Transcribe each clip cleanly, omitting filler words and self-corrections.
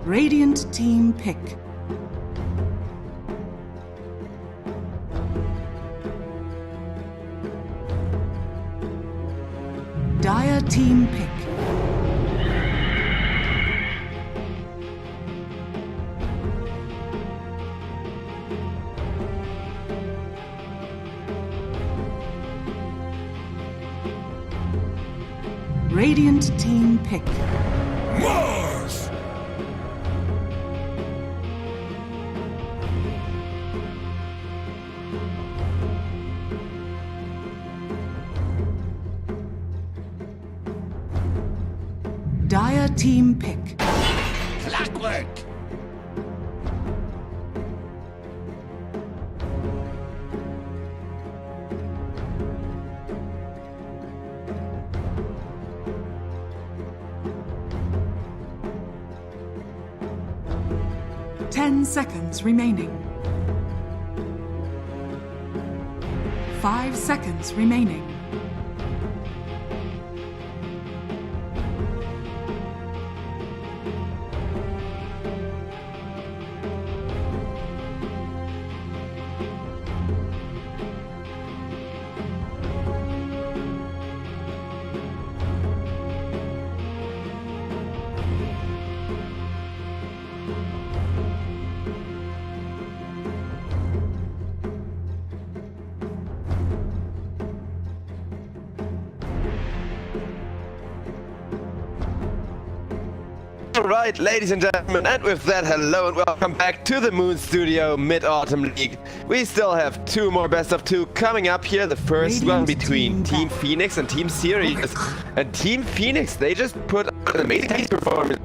Radiant team pick. Dire team pick. Radiant team pick. Mars! Dire team pick. Clockwork! Ten seconds remaining. 5 seconds remaining. Alright, ladies and gentlemen, and with that, hello and welcome back to the Moon Studio Mid-Autumn League. We still have 2 more best of 2 coming up here. The first one between Team Phoenix and Team Sirius. And Team Phoenix, they just put an amazing performance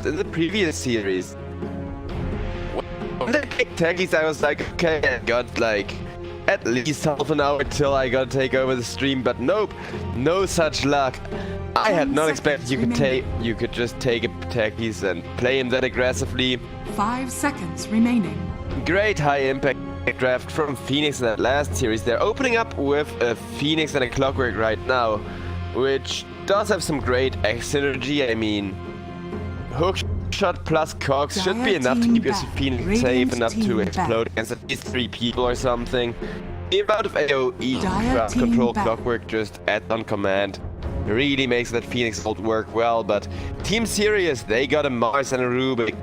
in the previous series. When they picked Taggies, I was like, okay, I got like at least half an hour till I gotta take over the stream, but nope, no such luck. I had not expected you could just take a Taggies and play him that aggressively. 5 seconds remaining. Great high impact draft from Phoenix in that last series. They're opening up with a Phoenix and a Clockwork right now, which does have some great X synergy. I mean, hook shot plus cogs should be enough to keep your Phoenix safe enough to explode against at least 3 people or something. The amount of AoE crowd control Clockwork just adds on command really makes that Phoenix ult work well, but Team Sirius, they got a Mars and a Rubik.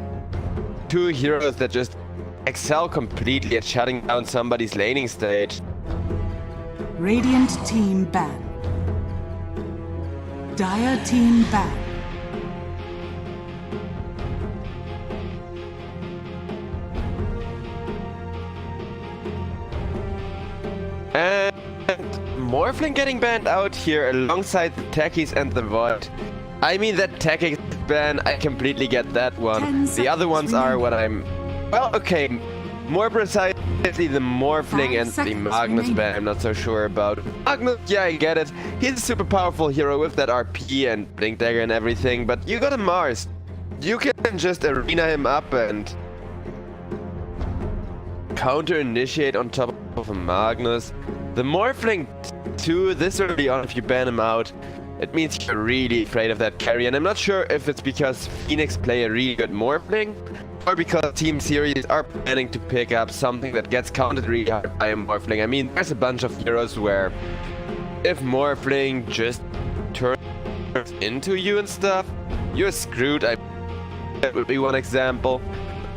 2 heroes that just excel completely at shutting down somebody's laning stage. Radiant team ban. Dire team ban. And Morphling getting banned out here alongside the Taggies and the Void. I mean, that Taggies ban, I completely get that one. The other ones are what I'm... Well, okay, more precisely the Morphling and the Magnus ban I'm not so sure about. Magnus, yeah, I get it. He's a super powerful hero with that RP and Blink Dagger and everything, but you got a Mars. You can just arena him up and counter-initiate on top of a Magnus. The Morphling too, this early on, if you ban him out, it means you're really afraid of that carry, and I'm not sure if it's because Phoenix play a really good Morphling, or because Team Sirius are planning to pick up something that gets counted really hard by a Morphling. I mean, there's a bunch of heroes where if Morphling just turns into you and stuff, you're screwed. That would be one example.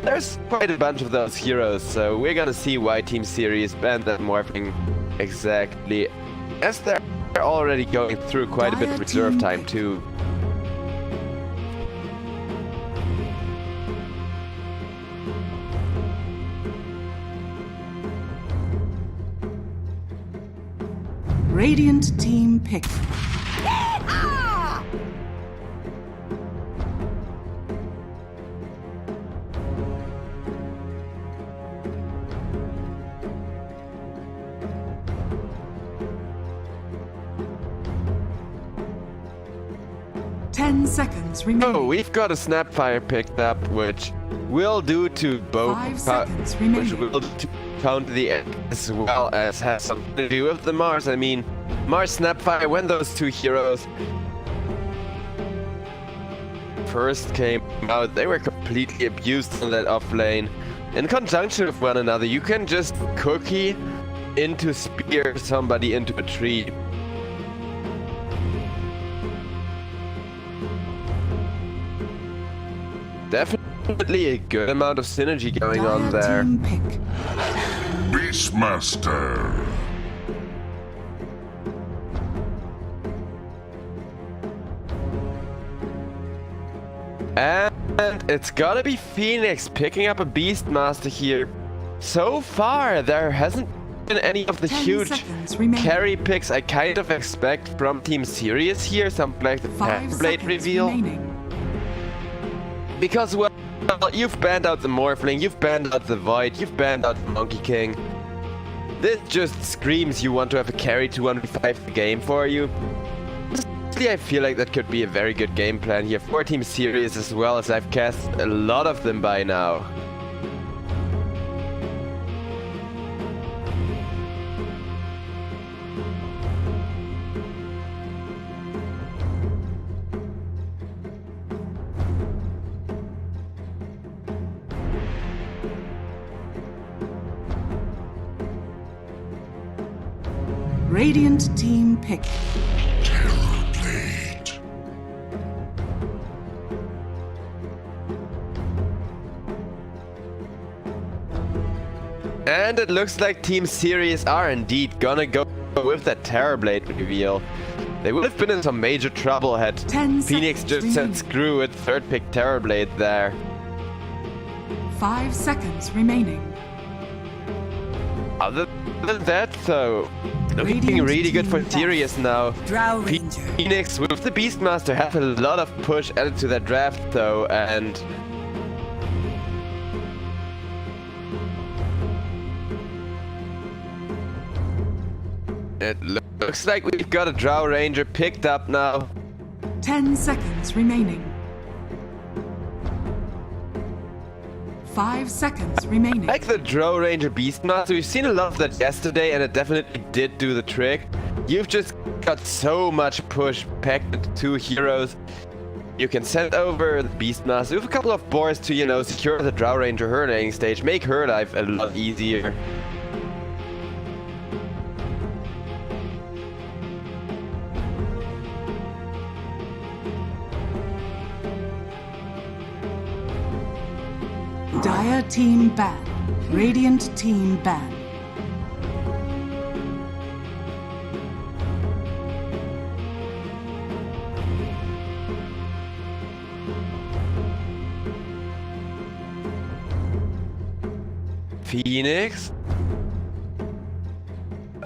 There's quite a bunch of those heroes, so we're gonna see why Team Sirius banned that Morphling exactly, as they're already going through quite a bit of reserve time too. Radiant team pick. 10 seconds remaining. Oh, we've got a Snapfire picked up, which will do to both 5 seconds remaining. which will do to counter the end, as well as has something to do with the Mars. I mean, Mars Snapfire, when those 2 heroes first came out, they were completely abused on that off lane. In conjunction with one another, you can just cookie into spear somebody into a tree. Definitely a good amount of synergy going on there. Team pick. Beastmaster. And it's gotta be Phoenix picking up a Beastmaster here. So far, there hasn't been any of the 10 huge seconds remaining. carry picks I kind of expect from Team Sirius here, something like the 5 Blade seconds reveal. remaining. Because, well, you've banned out the Morphling, you've banned out the Void, you've banned out the Monkey King. This just screams you want to have a carry to 1v5 the game for you. Honestly, I feel like that could be a very good game plan here for Team Sirius as well, as I've cast a lot of them by now. Radiant team pick. Terrorblade. And it looks like Team Sirius are indeed gonna go with that Terrorblade reveal. They would have been in some major trouble had 10 Phoenix seconds just said remaining. screw it, third pick Terrorblade there. 5 seconds remaining. Other than that though, looking Radiant really good for team Sirius now. Drow Ranger. Phoenix with the Beastmaster have a lot of push added to that draft though, and it looks like we've got a Drow Ranger picked up now. 10 seconds remaining. 5 seconds remaining. Like the Drow Ranger Beastmaster, we've seen a lot of that yesterday and it definitely did do the trick. You've just got so much push packed into 2 heroes. You can send over the Beastmaster with a couple of boars to, you know, secure the Drow Ranger her laning stage, make her life a lot easier. Dire team ban. Radiant team ban. Phoenix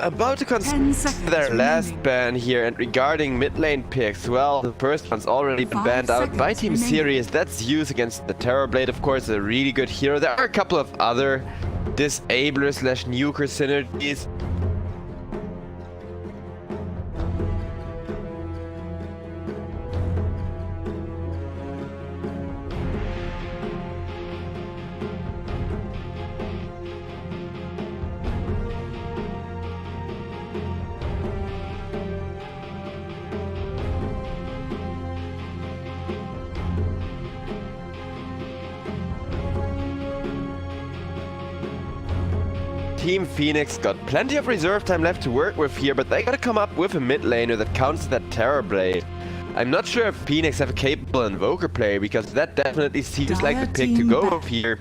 about to 10 consider seconds their last remaining. ban here, and regarding mid lane picks, well, the first one's already been 5 banned out by seconds Team remaining. Sirius. That's used against the Terrorblade, of course, a really good hero. There are a couple of other disabler slash nuker synergies. Team Phoenix got plenty of reserve time left to work with here, but they gotta come up with a mid laner that counters that Terrorblade. I'm not sure if Phoenix have a capable Invoker player, because that definitely seems like the pick to Team go back. with here.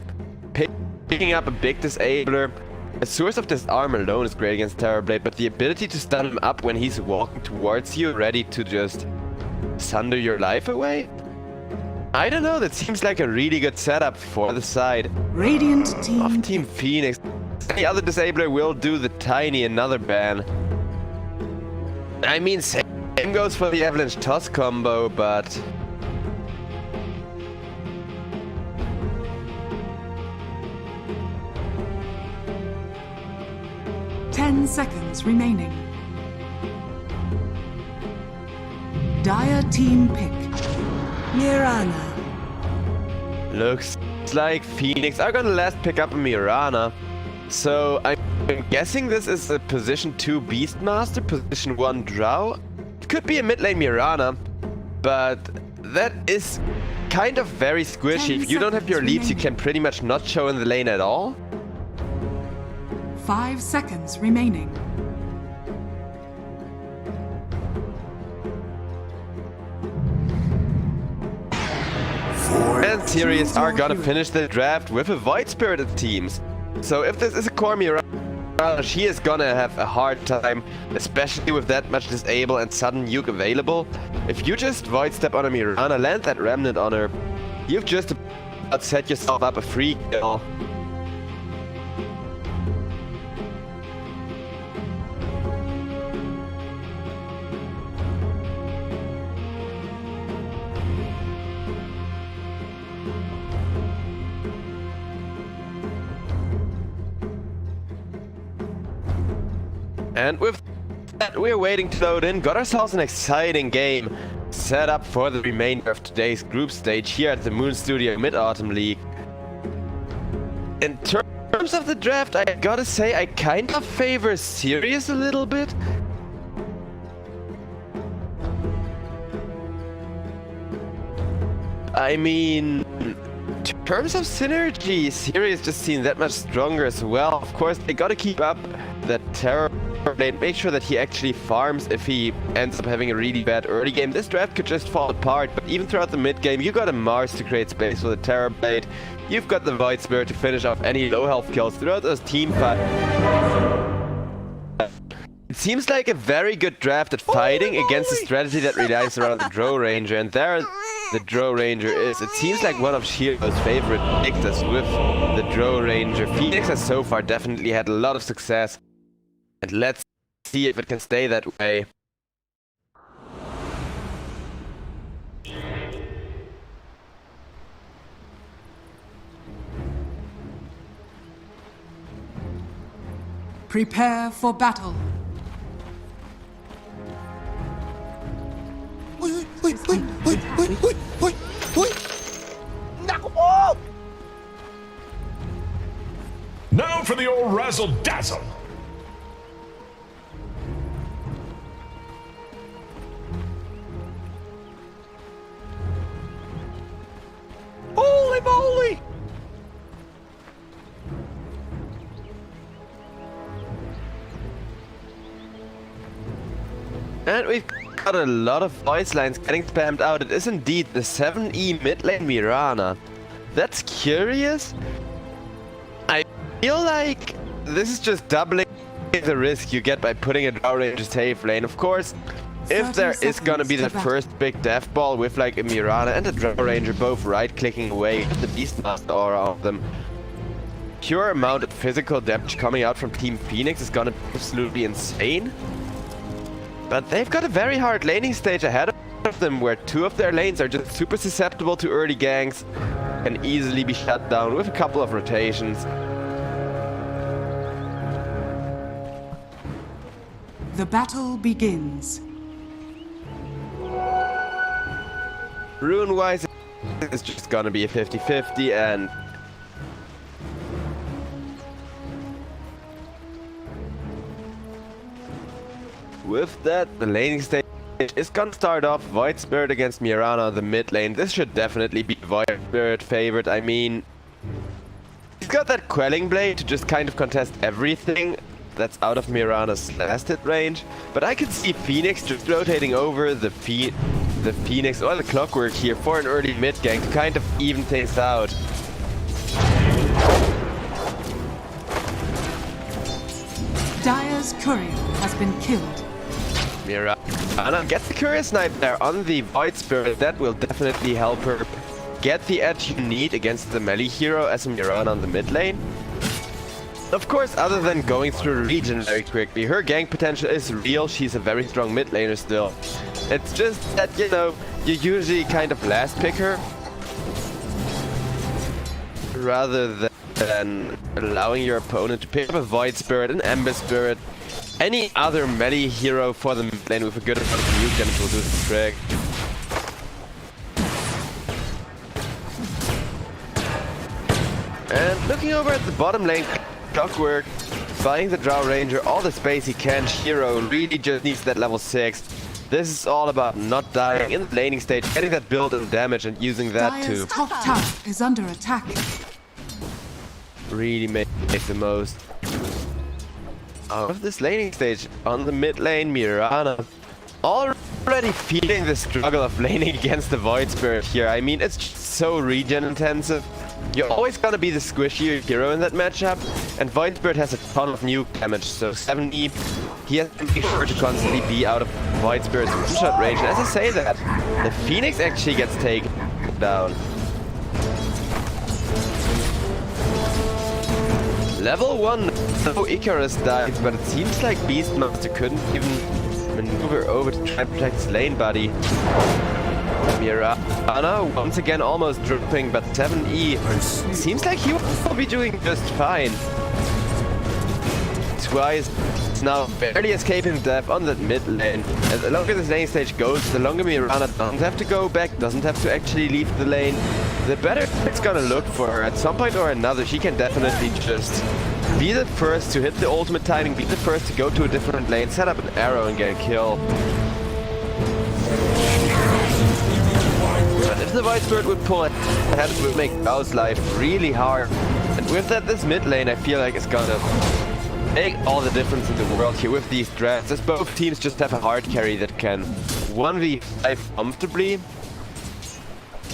Picking up a big disabler. A source of disarm alone is great against Terrorblade, but the ability to stun him up when he's walking towards you, ready to just sunder your life away? I don't know, that seems like a really good setup for the side Radiant of team. Team Phoenix. The other disabler will do the tiny another ban. I mean, same goes for the Avalanche Toss combo, but 10 seconds remaining. Dire team pick. Mirana. looks like Phoenix are gonna last pick up a Mirana. So I'm guessing this is a position 2 Beastmaster, position 1 Drow. It could be a mid lane Mirana, but that is kind of very squishy. 10 If you don't have your seconds leaps, you remaining. can pretty much not show in the lane at all. 5 seconds remaining. And Sirius are gonna finish the draft with a Void Spirit, it seems. So if this is a core Mirana, she is gonna have a hard time, especially with that much disable and sudden nuke available. If you just Void Step on a Mirana, land that Remnant on her, you've just about set yourself up a free kill. And with that, we're waiting to load in. Got ourselves an exciting game set up for the remainder of today's group stage here at the Moon Studio Mid-Autumn League. In terms of the draft, I gotta say I kind of favor Sirius a little bit. I mean, in terms of synergy, Sirius just seems that much stronger as well. Of course, they gotta keep up that terror blade, make sure that he actually farms if he ends up having a really bad early game. This draft could just fall apart, but even throughout the mid game, you got a Mars to create space for the terror blade. You've got the Void Spirit to finish off any low health kills throughout those team fights. It seems like a very good draft at fighting against a strategy that relies around the Drow Ranger, and there the Drow Ranger is. It seems like one of Shield's favorite picks with the Drow Ranger. Phoenix has so far definitely had a lot of success, and let's see if it can stay that way. Prepare for battle. Now for the old razzle dazzle. Holy moly! And we've got a lot of voice lines getting spammed out. It is indeed the 7E mid lane Mirana. That's curious. I feel like this is just doubling the risk you get by putting a Drow Ranger safe lane. Of course, if there is gonna be the first big death ball with like a Mirana and a Drow Ranger both right-clicking away with the Beastmaster aura of them, pure amount of physical damage coming out from Team Phoenix is gonna be absolutely insane. But they've got a very hard laning stage ahead of them where two of their lanes are just super susceptible to early ganks and easily be shut down with a couple of rotations. The battle begins. Rune-wise, it's just gonna be a 50-50, and with that, the laning stage is gonna start off Void Spirit against Mirana on the mid lane. This should definitely be Void Spirit favored. I mean, he's got that Quelling Blade to just kind of contest everything that's out of Mirana's last hit range. But I could see Phoenix just rotating over the Phoenix or the Clockwork here for an early mid gank to kind of even things out. Dire's courier has been killed. Mirana gets the Courier Snipe there on the Void Spirit. That will definitely help her get the edge you need against the melee hero as a Mirana on the mid lane. Of course, other than going through region very quickly, her gank potential is real. She's a very strong mid laner still. It's just that, you know, you usually kind of last pick her rather than allowing your opponent to pick up a Void Spirit, an Ember Spirit, any other melee hero for the mid lane with a good amount of nuke damage will do the trick. And looking over at the bottom lane, Clockwork buying the Drow Ranger all the space he can. Shiro really just needs that level 6. This is all about not dying in the laning stage, getting that build and damage and using that Dire's to top tower is under attack. really make the most out of this laning stage. On the mid lane, Mirana already feeling the struggle of laning against the Void Spirit here. I mean, it's just so regen intensive. You're always gonna be the squishier hero in that matchup, and Void Spirit has a ton of nuke damage, so 7E, he has to be sure to constantly be out of Void Spirit's one-shot range. And as I say that, the Phoenix actually gets taken down. Level 1, no Icarus dies, but it seems like Beastmaster couldn't even maneuver over to try and protect his lane buddy. Mirana once again almost dropping, but 7E seems like he will be doing just fine. Twice now barely escaping death on that mid lane. And the longer this lane stage goes, the longer Mirana doesn't have to go back, doesn't have to actually leave the lane, the better it's gonna look for her. At some point or another, she can definitely just be the first to hit the ultimate timing, be the first to go to a different lane, set up an arrow and get a kill. But if the Void Spirit would pull ahead, it would make Bao's life really hard. And with that, this mid lane I feel like is gonna make all the difference in the world here with these drafts, as both teams just have a hard carry that can 1v5 comfortably.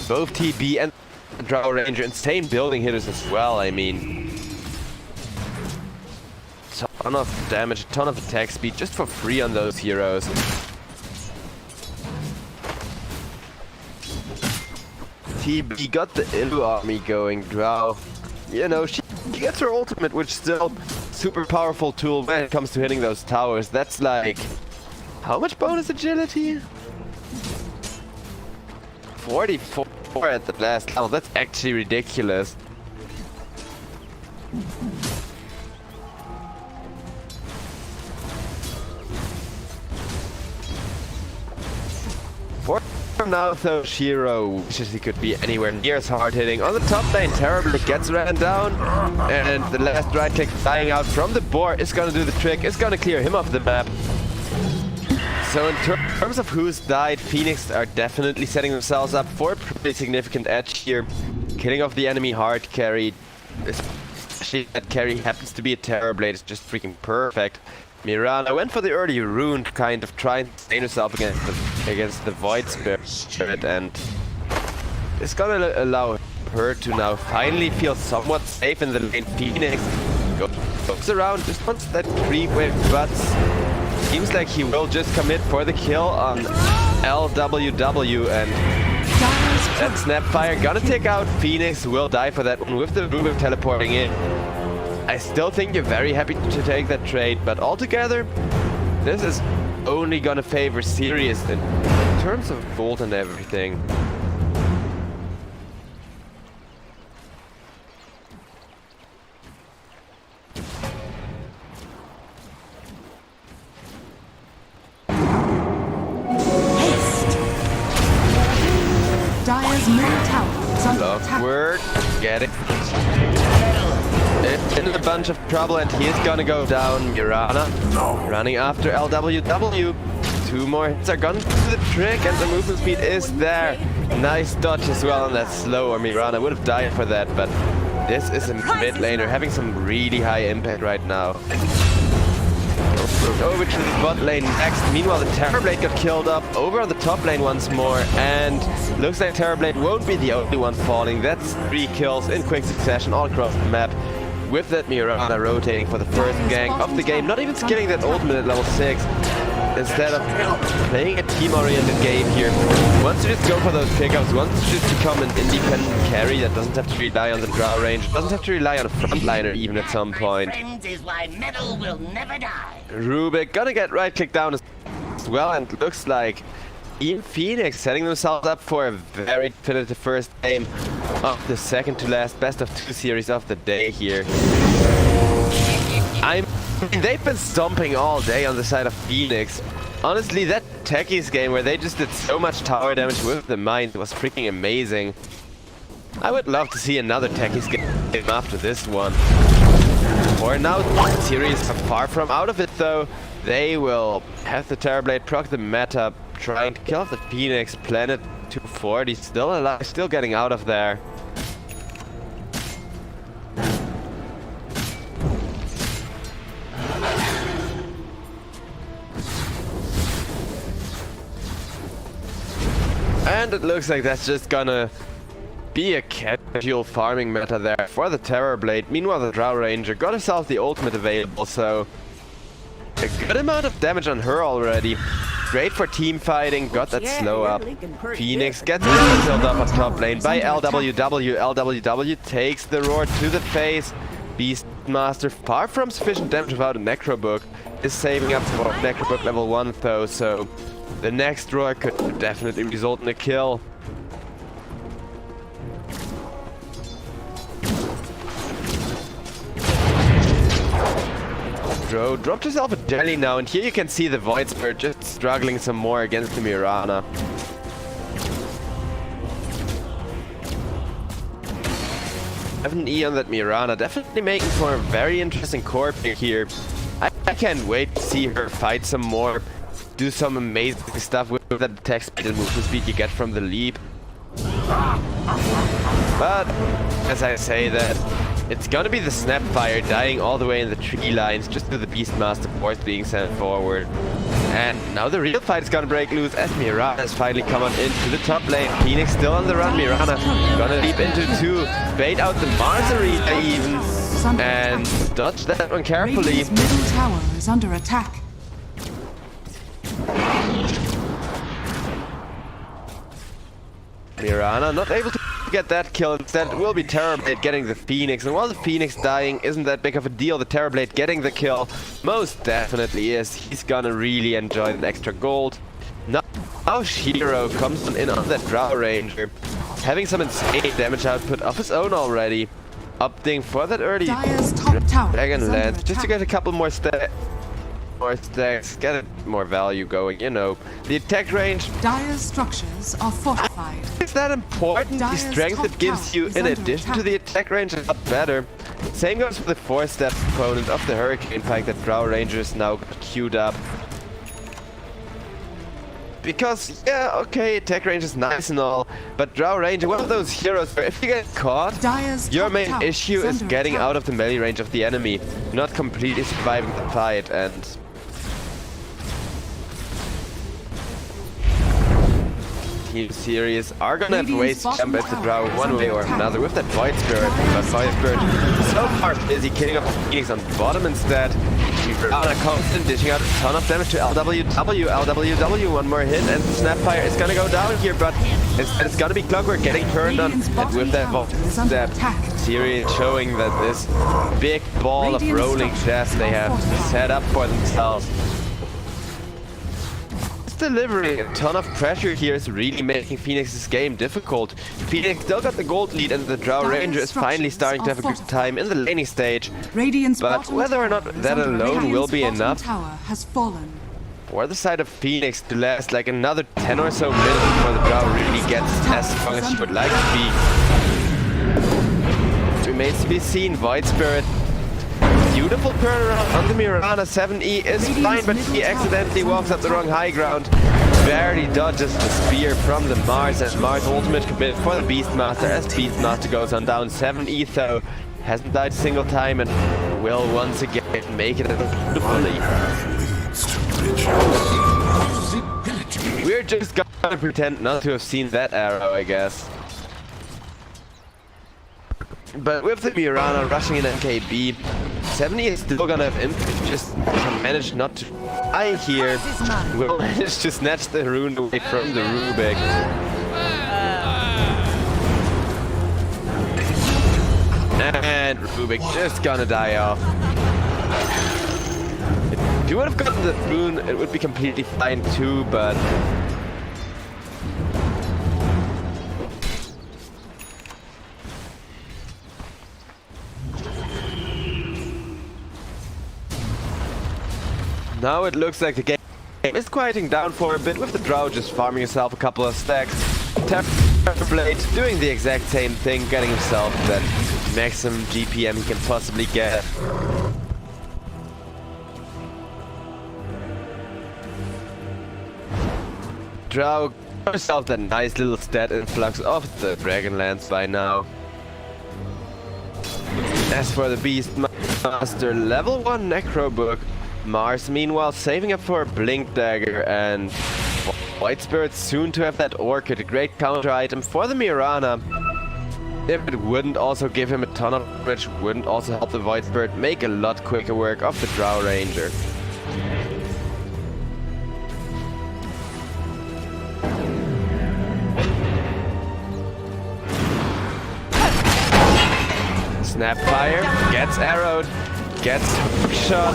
Both TB and Drow Ranger, insane building hitters as well. I mean, ton of damage, a ton of attack speed just for free on those heroes. TB got the Illu army going. Drow, you know, she gets her ultimate, which still super powerful tool when it comes to hitting those towers. That's like, how much bonus agility? 44 at the last level. That's actually ridiculous. For now, though, Shiro wishes he could be anywhere near as hard hitting. On the top lane, terribly gets ran down, and the last right click flying out from the board is gonna do the trick. It's gonna clear him off the map. So in terms of who's died, Phoenix are definitely setting themselves up for a pretty significant edge here. Killing off the enemy hard carry, especially that carry happens to be a Terrorblade, it's just freaking perfect. Mirana went for the early rune to kind of try and sustain herself against the Void Spirit, and it's gonna allow her to now finally feel somewhat safe in the lane. Phoenix goes around, just wants that creep wave, but seems like he will just commit for the kill on LWW, and that Snapfire gonna take out Phoenix, who will die for that one with the Rubik teleporting in. I still think you're very happy to take that trade, but altogether, this is only gonna favor Sirius in terms of gold and everything. Dire's middle tower is under attack. Lockwork, get it. In a bunch of trouble, and he's gonna go down. Mirana running after LWW. Two more hits are gonna do the trick, and the movement speed is there. Nice dodge as well on that slow, or Mirana would have died for that, but this is a mid laner having some really high impact right now. Over to the bot lane next. Meanwhile, the Terrorblade got killed up over on the top lane once more, and looks like Terrorblade won't be the only one falling. That's 3 kills in quick succession all across the map. With that, Mirana rotating for the first gank of the game, not even skilling that ultimate at level 6. Instead of playing a team-oriented game here, wants to just go for those pickups, wants to just become an independent carry that doesn't have to rely on the Drow range, doesn't have to rely on a frontliner even at some point. Is why metal will never die. Rubik gonna get right-clicked down as well, and looks like Team Phoenix setting themselves up for a very definitive first game of the second to last best of 2 series of the day here. I mean, they've been stomping all day on the side of Phoenix. Honestly, that Techies game where they just did so much tower damage with the mine was freaking amazing. I would love to see another Techies game after this one. For now, Sirius are far from out of it though. They will have the Terrorblade proc the meta trying to kill off the Phoenix. Planet 240 still alive, still getting out of there. And it looks like that's just gonna be a casual farming meta there for the Terrorblade. Meanwhile, the Drow Ranger got herself the ultimate available, so a good amount of damage on her already. Great for team fighting, got that slow up. Phoenix gets killed up on top lane by LWW. LWW takes the roar to the face. Beastmaster, far from sufficient damage without a Necrobook, is saving up for Necrobook level 1 though, so the next roar could definitely result in a kill. Drow dropped herself a jelly now, and here you can see the Void Spirit just struggling some more against the Mirana. E on that Mirana, definitely making for a very interesting core pick here. I can't wait to see her fight some more, do some amazing stuff with that attack speed and movement speed you get from the leap. But as I say that, it's gonna be the Snapfire dying all the way in the tree lines just to the Beastmaster force being sent forward. And now the real fight is gonna break loose as Mirana has finally come on into the top lane. Phoenix still on the run. Mirana gonna leap into 2, bait out the Mars Arena even, and dodge that one carefully. Radiant's middle tower is under attack. Mirana not able to get that kill. Instead it will be Terrorblade getting the Phoenix, and while the Phoenix dying isn't that big of a deal, the Terrorblade getting the kill most definitely is. He's gonna really enjoy that extra gold. Now Shiro comes in on that Drow Ranger, having some insane damage output of his own already, opting for that early Dire's top tower Dragon is under Lance just to attack. get a couple more stacks, get more value going, you know. The attack range, Dire's structures are fortified. is that important? The Dire's strength top it gives tower you is in under addition to attack. the attack range is a lot better. Same goes for the 4-step component of the Hurricane Pike that Drow Rangers now got queued up. Because, yeah, okay, attack range is nice and all, but Drow Ranger, one of those heroes where if you get caught, Dire's your top main tower issue is under getting attack. out of the melee range of the enemy, not completely surviving the fight. And Team Sirius are gonna have ways to jump at the Drow one way or another with that Void Spirit, but Void Spirit so far busy killing off the Phoenix on bottom instead. Mirana comes in, dishing out a ton of damage to LWW. LWW, one more hit, and Snapfire is gonna go down here, but it's gonna be Clockwork getting turned on, and with that Void Step, Sirius showing that this big ball of rolling death they have set up for themselves. Delivering a ton of pressure here is really making Phoenix's game difficult. Phoenix still got the gold lead, and the Drow Ranger is finally starting to have a good time in the laning stage. Radiant's But bottom whether or tower not is that under alone attack. will be Radiant's enough bottom tower has fallen. for the side of Phoenix to last like another 10 or so minutes before the Drow really gets as strong as she would like to be. Remains to be seen. Void Spirit, beautiful turnaround on the Mirana. 7E is fine, but he accidentally walks up the wrong high ground. Barely dodges the spear from the Mars, and Mars ultimate commit for the Beastmaster as Beastmaster goes on down. 7E though hasn't died a single time and will once again make it beautifully. We're just gonna pretend not to have seen that arrow, I guess. But with the Mirana rushing in MKB, 70 is still gonna have impact, just can manage not to die here. Will manage to snatch the rune away from the Rubik. And Rubik just gonna die off. If you would have gotten the rune, it would be completely fine too, but now it looks like the game is quieting down for a bit, with the Drow just farming himself a couple of stacks. Terrorblade doing the exact same thing, getting himself that maximum GPM he can possibly get. Drow herself that nice little stat influx of the Dragonlance by now. As for the Beastmaster, level 1 Necro Book. Mars meanwhile saving up for a Blink Dagger, and White Spirit soon to have that Orchid, a great counter item for the Mirana. If it wouldn't also give him a ton of damage, wouldn't also help the White Spirit make a lot quicker work of the Drow Ranger. Snapfire, gets arrowed, gets shot.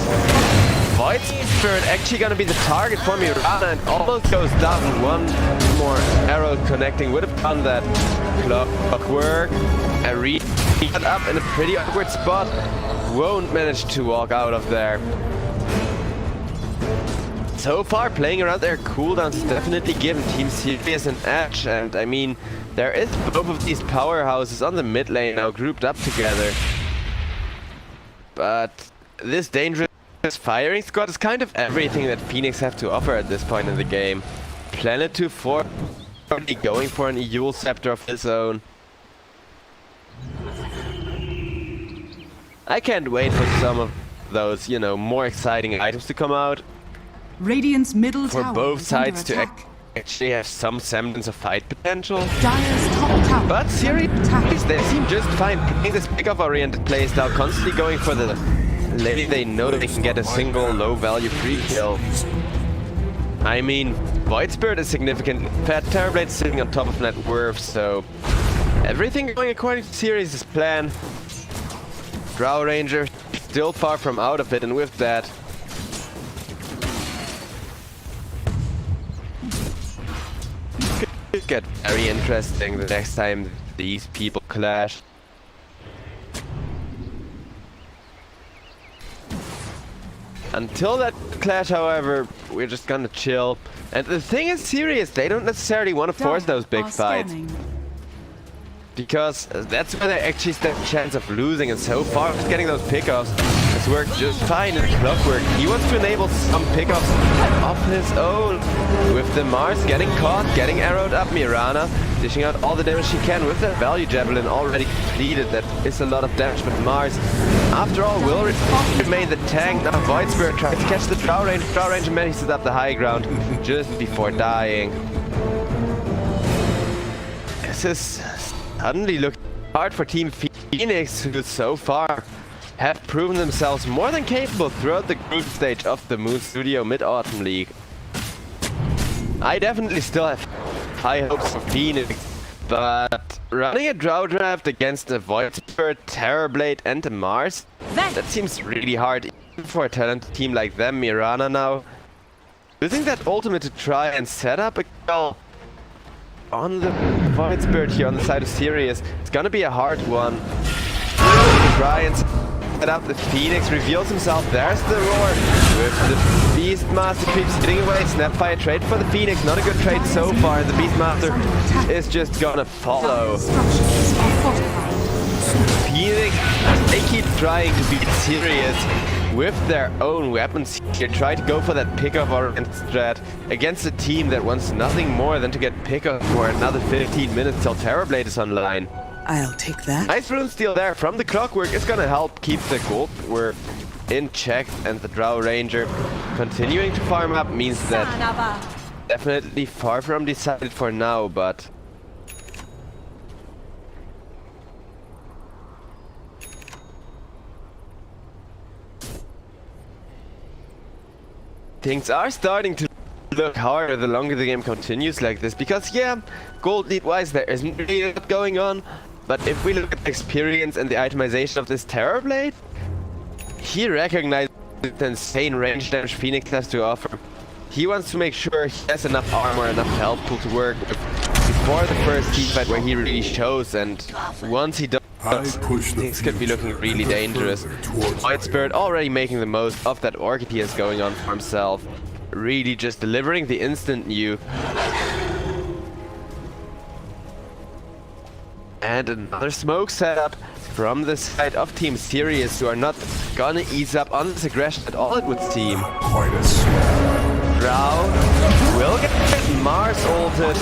Void Spirit actually gonna be the target for Mirana and almost goes down. One more arrow connecting would have done that. Clockwork, Ari got up in a pretty awkward spot. Won't manage to walk out of there. So far, playing around their cooldowns has definitely given Team Sirius an edge, and I mean, there is both of these powerhouses on the mid lane now grouped up together. But this dangerous firing squad is kind of everything that Phoenix have to offer at this point in the game. Planet 2-4 probably going for an Eul Scepter of his own. I can't wait for some of those, you know, more exciting items to come out. Radiant's middle For tower both is sides under to attack. actually have some semblance of fight potential. Dire's top tower But is under Sirius, attack. they seem just fine playing this pick-off oriented play style, constantly going for the lady they know they can get a single low-value free kill. I mean, Void Spirit is significant, Fat Terrorblade sitting on top of net worth, so everything going according to Sirius' plan. Drow Ranger still far from out of it, and with that, it could get very interesting the next time these people clash. Until that clash, however, we're just gonna chill. And the thing is serious, they don't necessarily want to force those big fights. Because that's where they actually stand a chance of losing, and so far just getting those pickoffs has worked just fine in Clockwork. He wants to enable some pickoffs of his own. With the Mars getting caught, getting arrowed up, Mirana dishing out all the damage she can with that value javelin already completed. That is a lot of damage, but Mars, after all, will remain the tank. Now Void Spirit tries to catch the Drow Ranger. Drow Ranger manages up the high ground just before dying. This is suddenly looking hard for Team Phoenix, who so far have proven themselves more than capable throughout the group stage of the Moon Studio Mid-Autumn League. I definitely still have high hopes for Phoenix, but running a Drow draft against a Void Spirit, Terrorblade and a Mars, that seems really hard even for a talented team like them. Mirana now using that ultimate to try and set up a kill on the Void Spirit here on the side of Sirius. It's gonna be a hard one. Try and set up the Phoenix, reveals himself. There's the roar with the Beastmaster creeps hitting away. Snapfire trade for the Phoenix, not a good trade so far. The Beastmaster is just gonna follow. Phoenix, they keep trying to beat Sirius with their own weapons here. Try to go for that pickoff oriented strat against a team that wants nothing more than to get pickoff for another 15 minutes till Terrorblade is online. I'll take that. Nice rune steal there from the Clockwork is gonna help keep the gold work in check, and the Drow Ranger continuing to farm up means that definitely far from decided for now, but things are starting to look harder the longer the game continues like this, because yeah, gold lead wise there isn't really a lot going on, but if we look at the experience and the itemization of this Terrorblade, he recognizes the insane range damage Phoenix has to offer. He wants to make sure he has enough armor, enough health pool to work with before the first teamfight where he really shows, and once he does, things could be looking really dangerous. White Spirit already making the most of that Orchid he has going on for himself. Really just delivering the instant nuke. And another smoke setup from the side of Team Sirius, who are not gonna ease up on this aggression at all, it would seem. Quite a smell. Drow will get Mars ulted,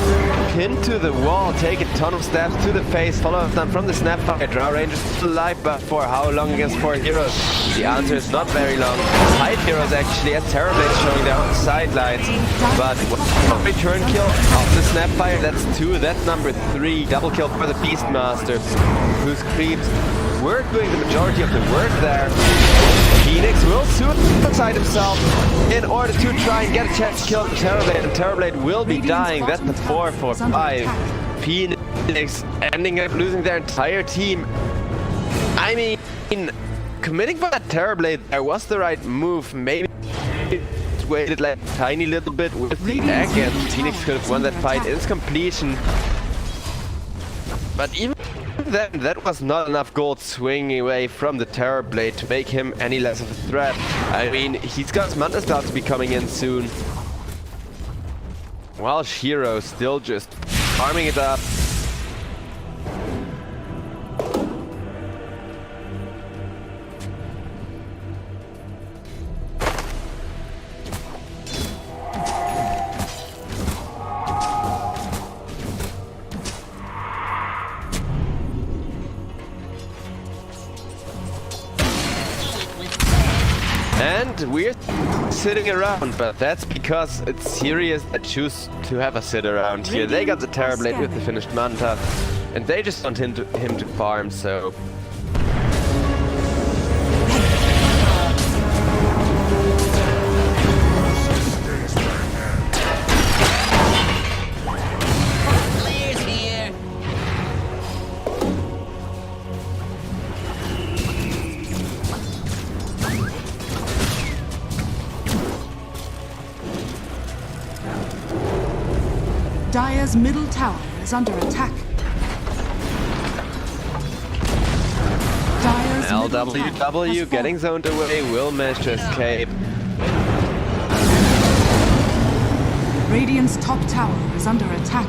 pinned to the wall, take a ton of stabs to the face, follow up from the Snapfire. Drow Rangers still alive, but for how long against 4 heroes? The answer is not very long. 5 heroes actually, as Terrorblade showing down the sidelines. But one return kill of the Snapfire, that's 2, that's number 3. Double kill for the Beastmaster, whose creeps were doing the majority of the work there. Phoenix will suicide himself in order to try and get a chance to kill Terrorblade, and Terrorblade will be dying. That's the 4 for 5. Phoenix ending up losing their entire team. I mean, committing for that Terrorblade there was the right move. Maybe waited like a tiny little bit with the egg, and Phoenix could have won that fight in its completion. But even then, that was not enough gold swinging away from the Terrorblade to make him any less of a threat. I mean, he's got his Manta Style to be coming in soon. While Shiro still just farming it up. And we're sitting around, but that's because it's Sirius that choose to have a sit around here. They got the Terrorblade with the finished Manta, and they just want him to farm, so... Clear's here. Dire's middle tower is under attack. Dire's middle tower LWW has getting zoned away, will manage to escape. fallen. Radiant's top tower is under attack.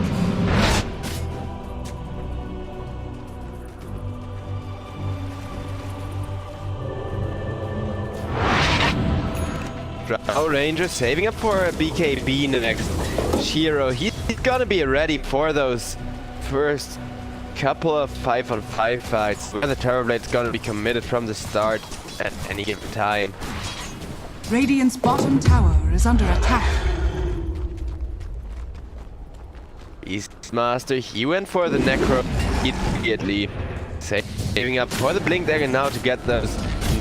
Drow Ranger saving up for a BKB next. Shiro, he's gonna be ready for those first couple of 5-on-5 fights where the Terrorblade's gonna be committed from the start at any given time. Radiant's bottom tower is under attack. Beastmaster, he went for the Necro immediately, saving up for the Blink Dagger now to get those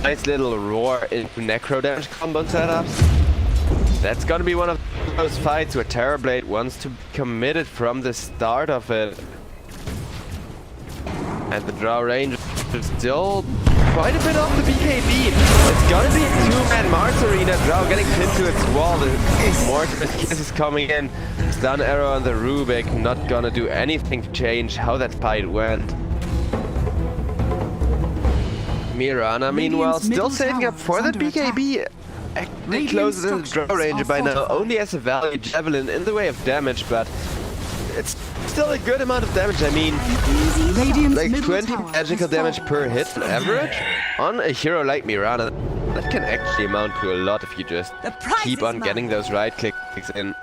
nice little roar into Necro damage combo setups. That's gonna be one of those fights where Terrorblade wants to be committed from the start of it. And the Drow Ranger is still quite a bit off the BKB. It's gonna be a 2-man Mars Arena. Drow getting pinned to its wall. The Mortimer's Kiss is coming in. Stun arrow on the Rubik. Not gonna do anything to change how that fight went. Mirana, meanwhile, still saving up for the BKB. Actually closer to the Drow Ranger by now, only as a value javelin in the way of damage, but it's still a good amount of damage. I mean, like 20 magical damage per hit on average on a hero like Mirana. That can actually amount to a lot if you just keep on getting those right clicks in.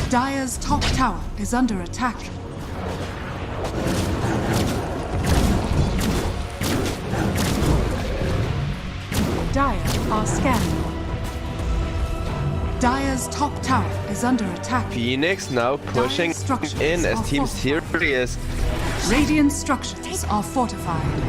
Dire's top tower is under attack. Dire are scanning. Dire's top tower is under attack. Phoenix now pushing in as Team Sirius Radiant structures are fortified.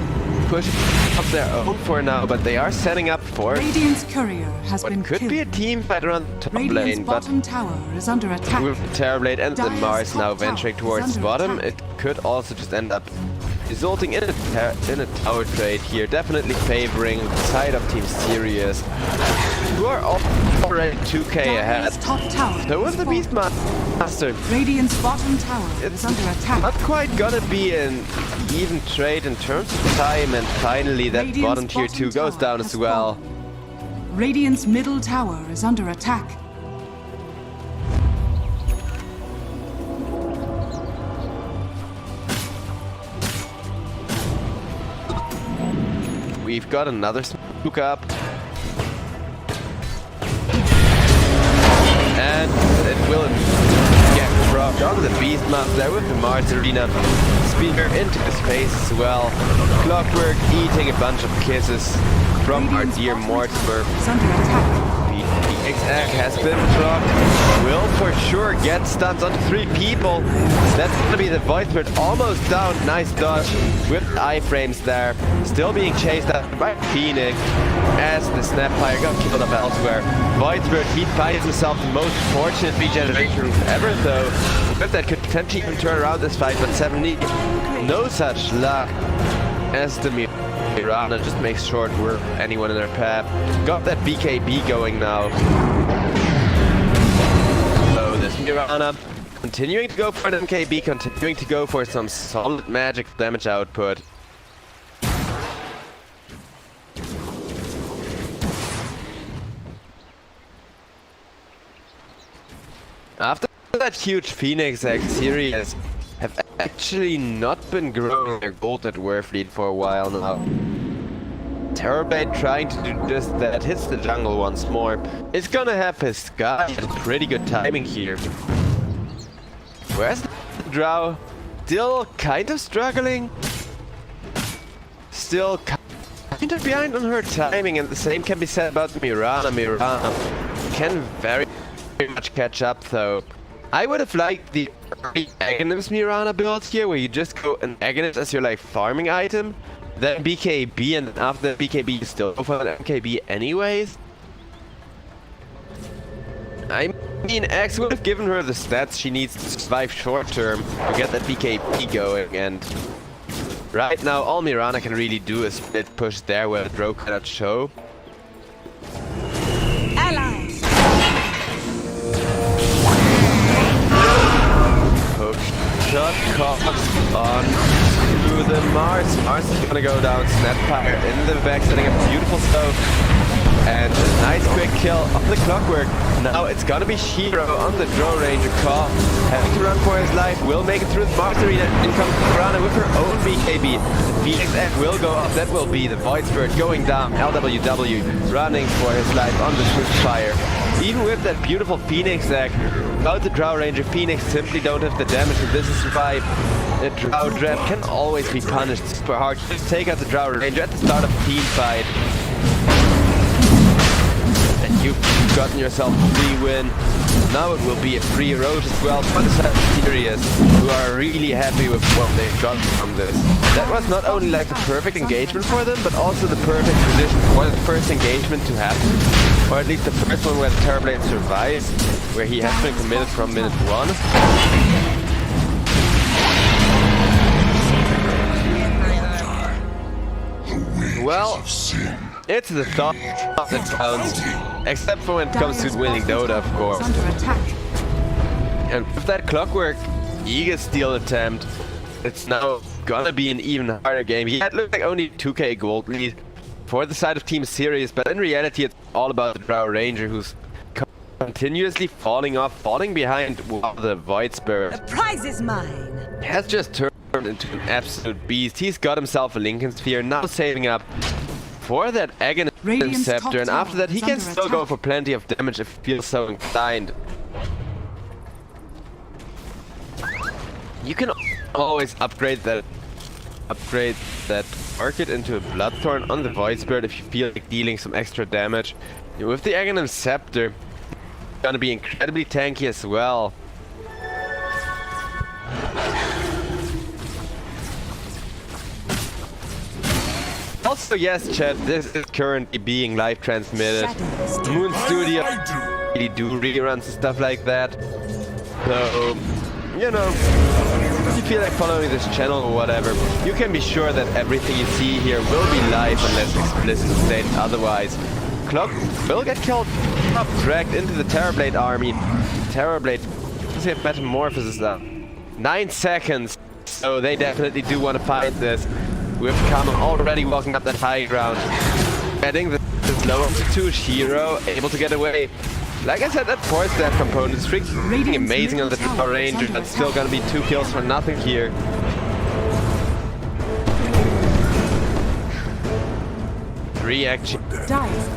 pushing up their own for now, but they are setting up for Radiant's courier has been what could killed. be a team fight around the top Radiant's lane, but bottom tower is under attack. with the Terrorblade and the Dire's Mars top now tower venturing is towards under bottom, attack. it could also just end up resulting in a tower trade here, definitely favoring the side of Team Sirius, who are already 2k ahead. Dire's top tower So is was the fallen. Beastmaster faster. Radiant's bottom tower is under attack. Not quite gonna be an even trade in terms of time, and finally that Radiant's bottom tier 2 goes tower down has as well. fallen. Radiant's middle tower is under attack. We've got another smoke up. And it will get dropped on the beast map there with the Mars Arena. Spear into his face as well. Clockwork eating a bunch of kisses from our Radiant's dear bottom Mortimer. tower is under attack. The egg has been dropped. Will for sure get stuns on 3 people. That's gonna be the Voidbird almost down. Nice dodge with iframes there. Still being chased after by Phoenix as the Snapfire got killed up elsewhere. Voidbird, he finds himself the most fortunate regeneration ever though. But that could potentially even turn around this fight, but 70 no such luck as the Mirana just makes short work of anyone in their path. Got that BKB going now. So this Mirana continuing to go for an MKB, continuing to go for some solid magic damage output. After that huge Phoenix X Sirius have actually not been growing their gold net worth lead for a while now. Terrorblade trying to do just that, hits the jungle once more. It's gonna have his Sky at pretty good timing here. Where's the Drow? Still kind of struggling. Still kind of behind on her timing, and the same can be said about Mirana. Mirana can very much catch up though. I would have liked the early Aghanim Mirana build here, where you just go an Aghanim as your like farming item, then BKB, and then after the BKB you still go for an MKB anyways. I mean, X would have given her the stats she needs to survive short term to get that BKB going, and right now all Mirana can really do is split push there where the Drow cannot show. Allies. Shot Cox on to the Mars. Mars is gonna go down. Snapfire in the back, setting up beautiful stove. And a nice quick kill on the Clockwork. Now it's gonna be Shiro on the Drow Ranger call. Having to run for his life. Will make it through the Mars Arena. In comes Mirana with her own BKB. The Phoenix Egg will go up. That will be the Voidbird going down. LWW running for his life on the Swiftfire. Even with that beautiful Phoenix Egg, without the Drow Ranger, Phoenix simply don't have the damage to this to survive. The Drow Dread can always be punished super hard. Just take out the Drow Ranger at the start of a team fight. And you've gotten yourself a free win. Now it will be a free road as well for the Sirius, who are really happy with what they've got from this. That was not only like the perfect engagement for them, but also the perfect position for the first engagement to happen. Or at least the first one where the Terrorblade survives, where he has been committed from minute 1. Well, it's the thought that counts, except for when it comes to winning Dota, of course. And with that Clockwork Eagle Steal attempt, it's now gonna be an even harder game. He had looked like only 2k gold lead for the side of Team Sirius, but in reality it's all about the Drow Ranger, who's continuously falling off, falling behind while the Void Spirit. The prize is mine. Has just turned into an absolute beast. He's got himself a Lincoln Sphere, now saving up for that Aghanim Scepter, and after that he can still go for plenty of damage if he feels so inclined. You can always upgrade that Orchid into a Bloodthorn on the Void Spirit if you feel like dealing some extra damage. With the Aghanim Scepter, it's gonna be incredibly tanky as well. Also, yes, chat, this is currently being live transmitted. Moon Studio really do reruns and stuff like that. So, you know, if you feel like following this channel or whatever, you can be sure that everything you see here will be live unless explicitly stated otherwise. Clock will get killed up, dragged into the Terrorblade army. Terrorblade frequency of Metamorphosis now? 9 seconds. So they definitely do want to fight this. With Kama already walking up that high ground. Getting the lower to Shiro, able to get away. Like I said, that force death component is freaking amazing on the Power Ranger. That's still gonna be 2 kills for nothing here. Reaction.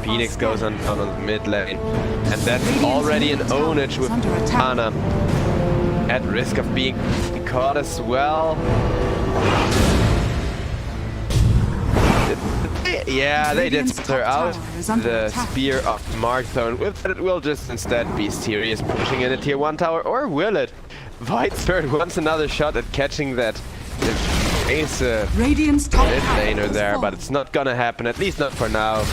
Phoenix goes on the mid lane. And that's already an ownage with Ana. At risk of being caught as well. Yeah, they did clear out the Spear of Markthorn. With that, it will just instead be Sirius pushing in a tier 1 tower, or will it? Whitebird wants another shot at catching that ace Radiant's top mid tower laner has there, fallen. but it's not gonna happen, at least not for now.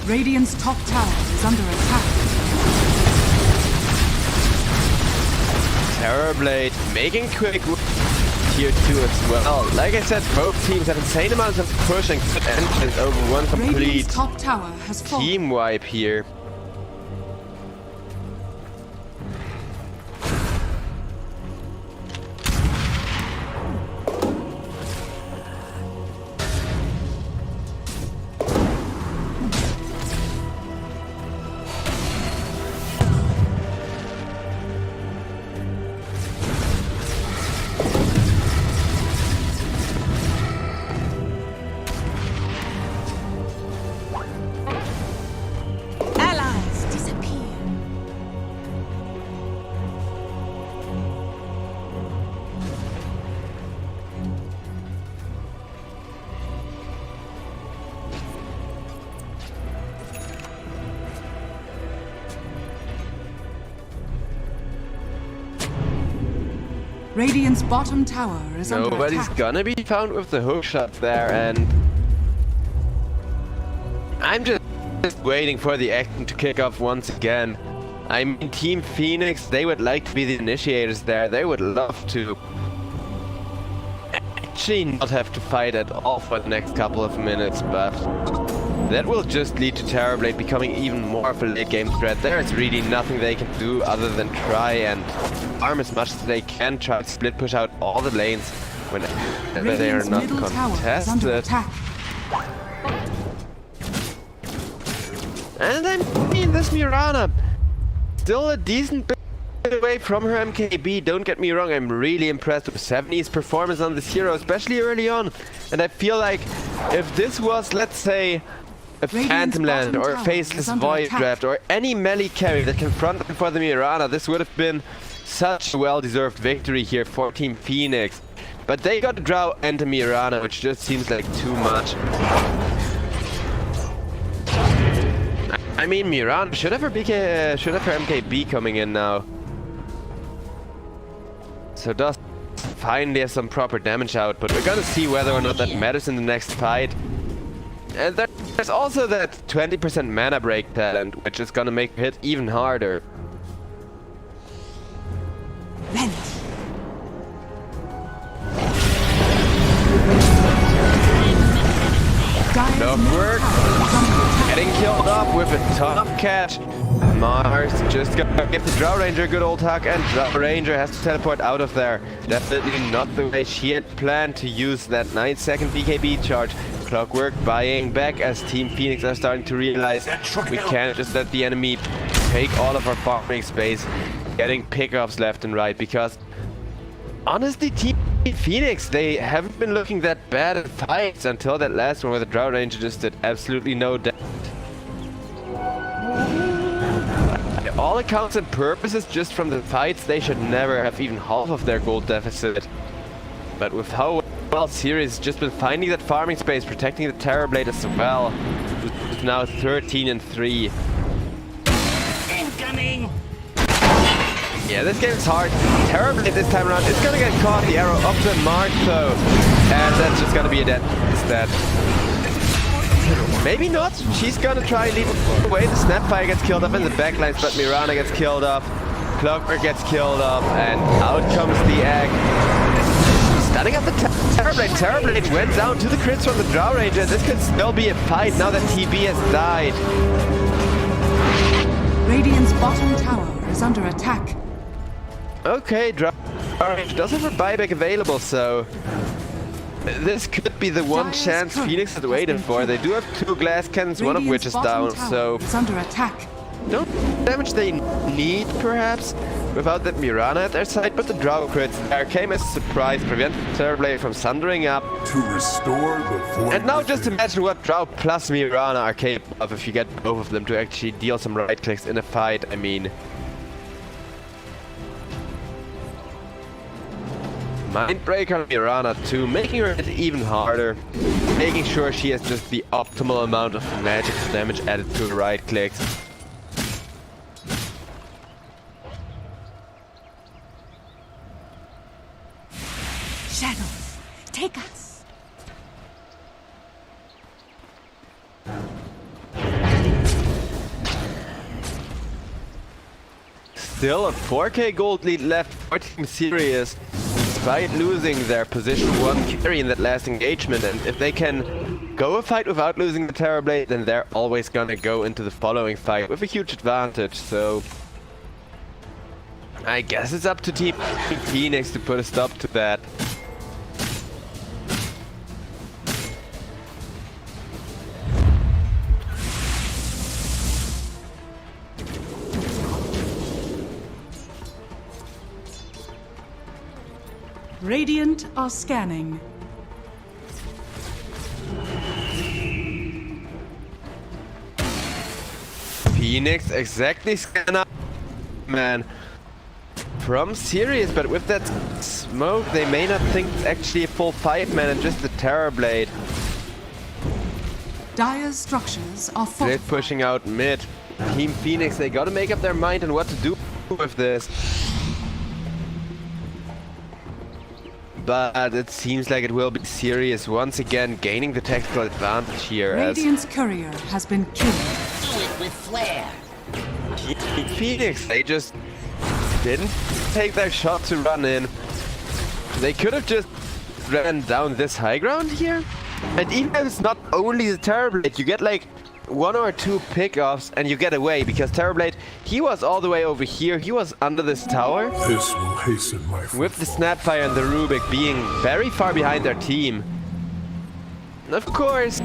Radiant's top tower is under attack. Terrorblade making quick tier 2 as well. Like I said, both teams have insane amounts of push and good engines over one complete Radiant's top tower has fallen. team wipe here. Allies disappear. Radiant's bottom tower is under Nobody's attack. gonna be found with the hook shot there, and I'm just waiting for the action to kick off once again. I mean, Team Phoenix, they would like to be the initiators there. They would love to actually not have to fight at all for the next couple of minutes, but that will just lead to Terrorblade becoming even more of a late game threat. There is really nothing they can do other than try and farm as much as they can, try to split push out all the lanes when they are Radiant's not middle tower is under contested. attack. And I mean, this Mirana, still a decent bit away from her MKB. Don't get me wrong, I'm really impressed with 70's performance on this hero, especially early on. And I feel like if this was, let's say, a Radiant's Phantom Land bottom or a tower Faceless is under Void attack. Draft or any melee carry that can front them for the Mirana, this would have been such a well-deserved victory here for Team Phoenix. But they got to draw into Mirana, which just seems like too much. I mean, Mirana should have her MKB coming in now. So does finally have some proper damage out, but we're gonna see whether or not that matters in the next fight. And there's also that 20% mana break talent, which is gonna make hit even harder. Rent. Dire's Enough middle work. tower is under attack. Getting killed off with a tough catch. Mars just gonna give the Drow Ranger a good old hug, and Drow Ranger has to teleport out of there. Definitely not the way she had planned to use that 9-second BKB charge. Clockwork buying back as Team Phoenix are starting to realize we can't just let the enemy take all of our farming space, getting pickups left and right, because honestly, Team Phoenix, they haven't been looking that bad at fights until that last one where the Drow Ranger just did absolutely no damage. By all accounts and purposes, just from the fights, they should never have even half of their gold deficit. But with how well Sirius has just been finding that farming space, protecting the Terrorblade as well, it's now 13-3. Incoming! Yeah, this game is hard. Terrorblade this time around. It's gonna get caught. The arrow up to Mark though. And that's just gonna be a dead stat. Maybe not. She's gonna try lead away. The Snapfire gets killed off in the backlines, but Mirana gets killed off. Clockwork gets killed off, and out comes the egg. setting up the Terrorblade. Terrorblade went down to the crits from the Drow Ranger. This could still be a fight now that TB has died. Radiant's bottom tower is under attack. Okay, Drow Ranger does have a buyback available, so this could be the one Dire's chance turret Phoenix had has waited been for. They killed. do have 2 glass cannons, one of which is Radiant's down, bottom so tower is under attack. no damage they need, perhaps, without that Mirana at their side, but the Drow crits there came as a surprise, prevent Terrorblade from sundering up. To restore the void. And now just imagine what Drow plus Mirana are capable of if you get both of them to actually deal some right clicks in a fight. I mean, Mindbreaker on Mirana too, making her hit even harder, making sure she has just the optimal amount of magic damage added to her right clicks. Shadows, take us. Still a 4k gold lead left for Team Sirius, despite losing their position 1 carry in that last engagement. And if they can go a fight without losing the Terrorblade, then they're always gonna go into the following fight with a huge advantage. So I guess it's up to Team Phoenix to put a stop to that. Radiant are scanning. Phoenix exactly scan up, man, from Sirius, but with that smoke they may not think it's actually a full fight, man, and just the Terrorblade. Dire's structures are They're fortified. pushing out mid. Team Phoenix, they gotta make up their mind on what to do with this. But it seems like it will be Sirius once again gaining the tactical advantage here, as Radiant's courier has been killed. Do it with flair. Team Phoenix, they just didn't take their shot to run in. They could have just ran down this high ground here. And even if it's not only the Terrorblade, you get like 1 or 2 pickoffs and you get away, because Terrorblade, he was all the way over here, he was under this tower, This will hasten my with the footfall. Snapfire and the Rubik being very far behind their team. And of course,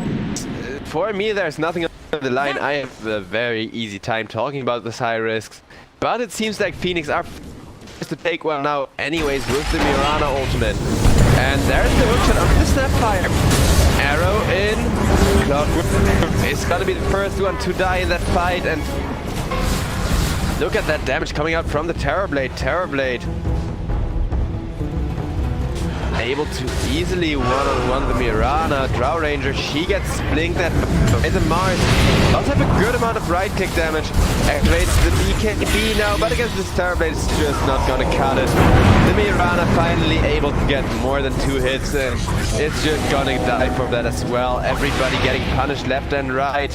for me there's nothing on the line. I have a very easy time talking about this high risks, but it seems like Phoenix are forced to take one now anyways with the Mirana ultimate. And there's the hookshot of the Snapfire. Arrow in. Cloudwood is gonna be the first one to die in that fight, and look at that damage coming out from the Terrorblade. Terrorblade able to easily one-on-one the Mirana. Drow Ranger, she gets blinked at by the Mars. Does have a good amount of right-click damage. Activates the BKB now, but against this Terrorblade it's just not gonna cut it. The Mirana finally able to get more than 2 hits, and it's just gonna die from that as well. Everybody getting punished left and right.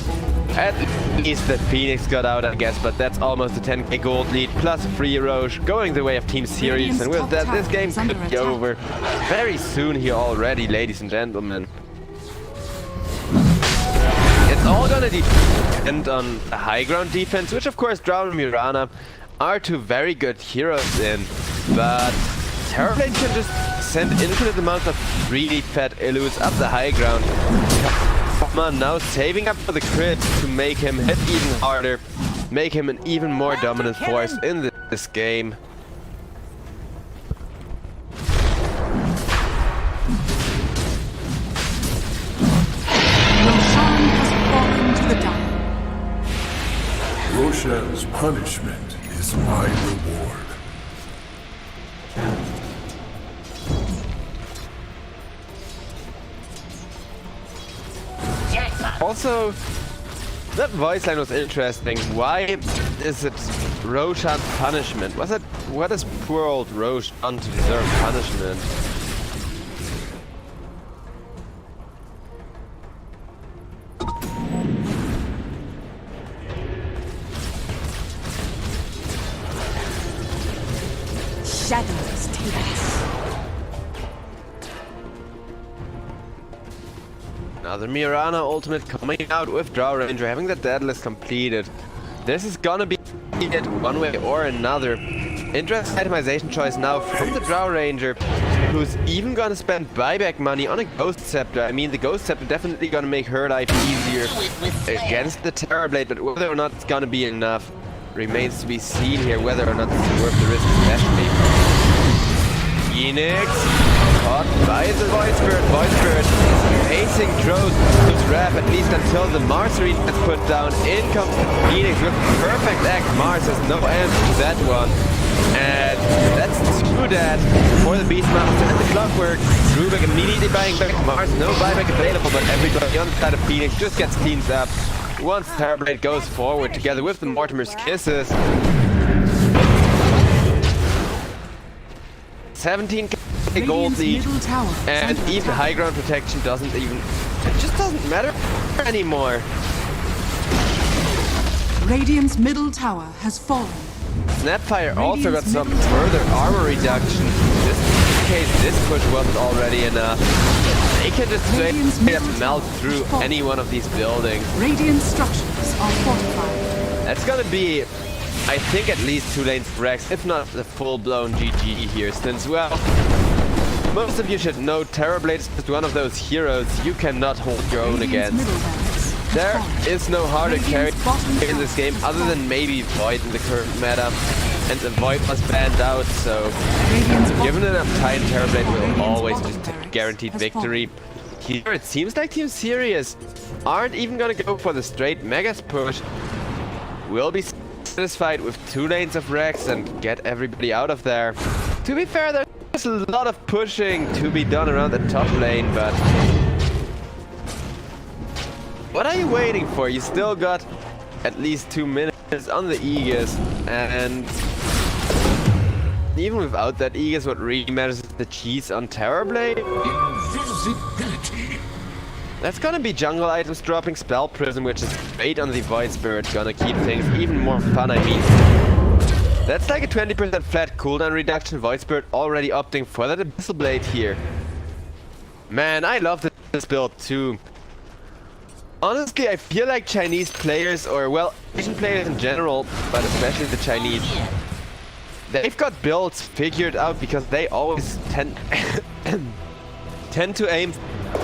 At least the Phoenix got out, I guess, but that's almost a 10k gold lead, plus a free Roche, going the way of Team Sirius, and with that, this game could be over very soon here already, ladies and gentlemen. It's all gonna depend on the high ground defense, which of course Drow and Mirana are 2 very good heroes in, but Terrorblade can just send infinite amounts of really fat illus up the high ground. Come on, now saving up for the crit to make him hit even harder, make him an even more dominant force in this game. Roshan has fallen to the Dire. Roshan's punishment is my reward. Also, that voice line was interesting. Why is it Roshan's punishment? What has poor old Roche done to deserve punishment? Shadows, take us. Another Mirana ultimate coming out with Drow Ranger, having the Deadlist completed. This is gonna be it one way or another. Interesting itemization choice now from the Drow Ranger, who's even gonna spend buyback money on a Ghost Scepter. I mean, the Ghost Scepter definitely gonna make her life easier against the Terrorblade, but whether or not it's gonna be enough remains to be seen here, whether or not it's worth the risk, especially. Phoenix, caught by the Void Spirit. Void Spirit pacing Drows to trap, at least until the Mars Reed is put down. In comes Phoenix with perfect act. Mars has no answer to that one. And that's true that for the Beastmaster and the Clockwork. Rubik immediately buying back Mars, no buyback available, but everybody on the side of Phoenix just gets cleaned up once Terrorblade goes forward together with the Mortimer's Kisses. 17k gold lead, and even high ground protection doesn't even, it just doesn't matter anymore. Radiant's middle tower has fallen. Snapfire also got some further armor reduction, just in case this push wasn't already enough. They can just straight up melt through any one of these buildings. Radiant structures are fortified. That's gonna be, I think, at least 2 lanes of Rex, if not the full-blown GG here, since, well, most of you should know Terrorblade is just one of those heroes you cannot hold your own against. There is no harder carry in this game other than maybe Void in the current meta, and the Void was banned out, so given enough time, Terrorblade will always just take guaranteed victory. Here it seems like Team Sirius aren't even gonna go for the straight Megas push. We'll be satisfied with 2 lanes of Rex and get everybody out of there. To be fair, there's a lot of pushing to be done around the top lane, but what are you waiting for? You still got at least 2 minutes on the Aegis, and even without that Aegis, what really matters is the cheese on Terrorblade. Invisibility. That's gonna be jungle items dropping Spell Prism, which is great on the Void Spirit, gonna keep things even more fun, I mean. That's like a 20% flat cooldown reduction, Void Spirit already opting for that Abyssal Blade here. Man, I love this build too. Honestly, I feel like Chinese players, or well, Asian players in general, but especially the Chinese, they've got builds figured out because they always tend to aim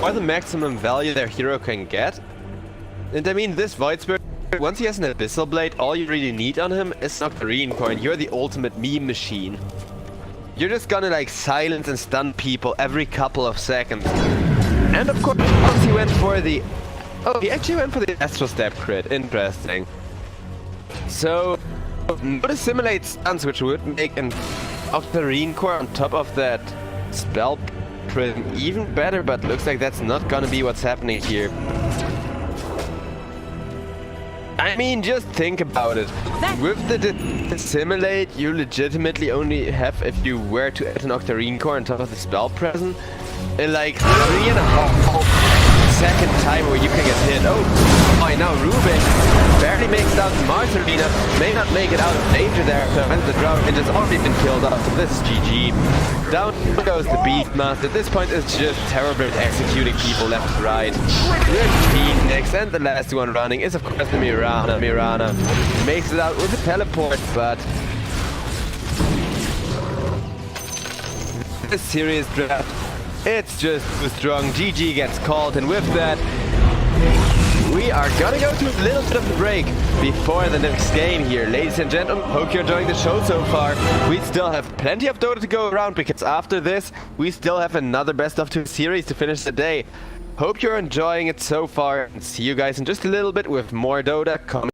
for the maximum value their hero can get. And I mean, this Void Spirit, once he has an Abyssal Blade, all you really need on him is Nocturne Core, and you're the ultimate meme machine. You're just gonna like silence and stun people every couple of seconds. And of course, once he went for the... Oh, he actually went for the Astral Step crit. Interesting. So, no dissimulate stuns, which would make an Octarine Core on top of that Spell Prism even better, but looks like that's not gonna be what's happening here. I mean, just think about it. With the dissimulate, you legitimately only have, if you were to add an Octarine Core on top of the Spell Prism, in like 3.5-second time where you can get hit. Oh, I know Rubik barely makes out the Mars Arena, may not make it out of danger there, and the Drow Ranger's already been killed off, so this is GG. Down goes the Beastmaster. At this point it's just Terrorblade executing people left and right. With Phoenix, and the last one running is of course the Mirana. Mirana makes it out with a teleport, but this serious draft, it's just too strong. GG gets called, and with that, we are gonna go to a little bit of a break before the next game here. Ladies and gentlemen, hope you're enjoying the show so far. We still have plenty of Dota to go around, because after this, we still have another best of 2 series to finish the day. Hope you're enjoying it so far, and see you guys in just a little bit with more Dota coming.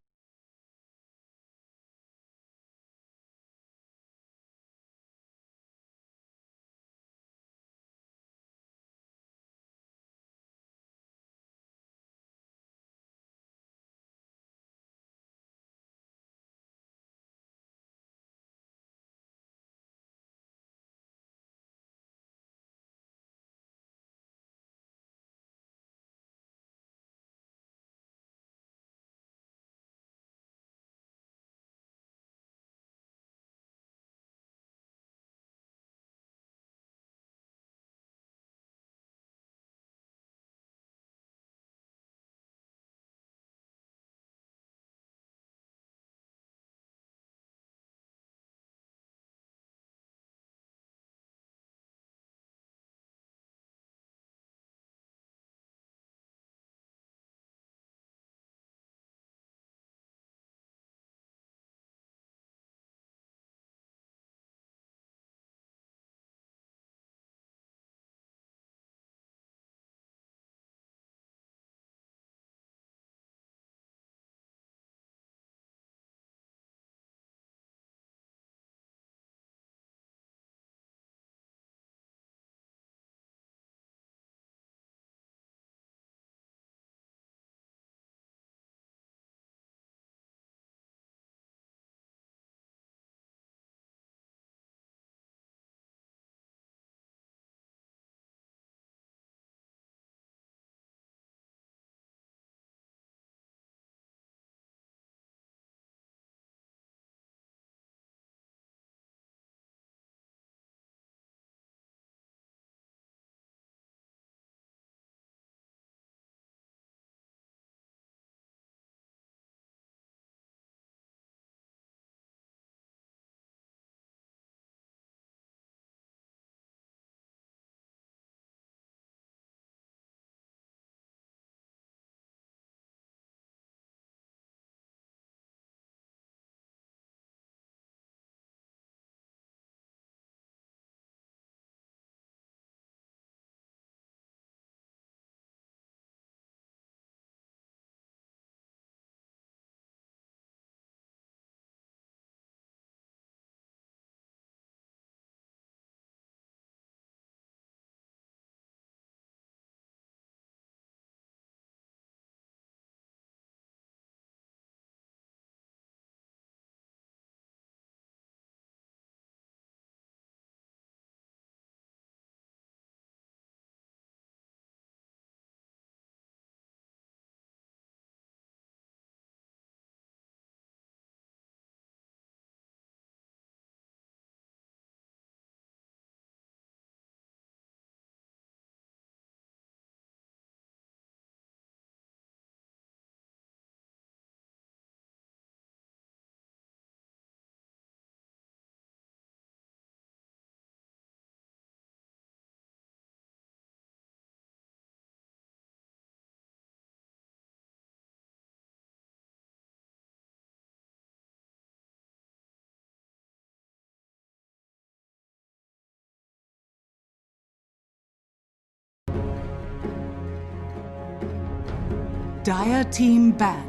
Dire team ban.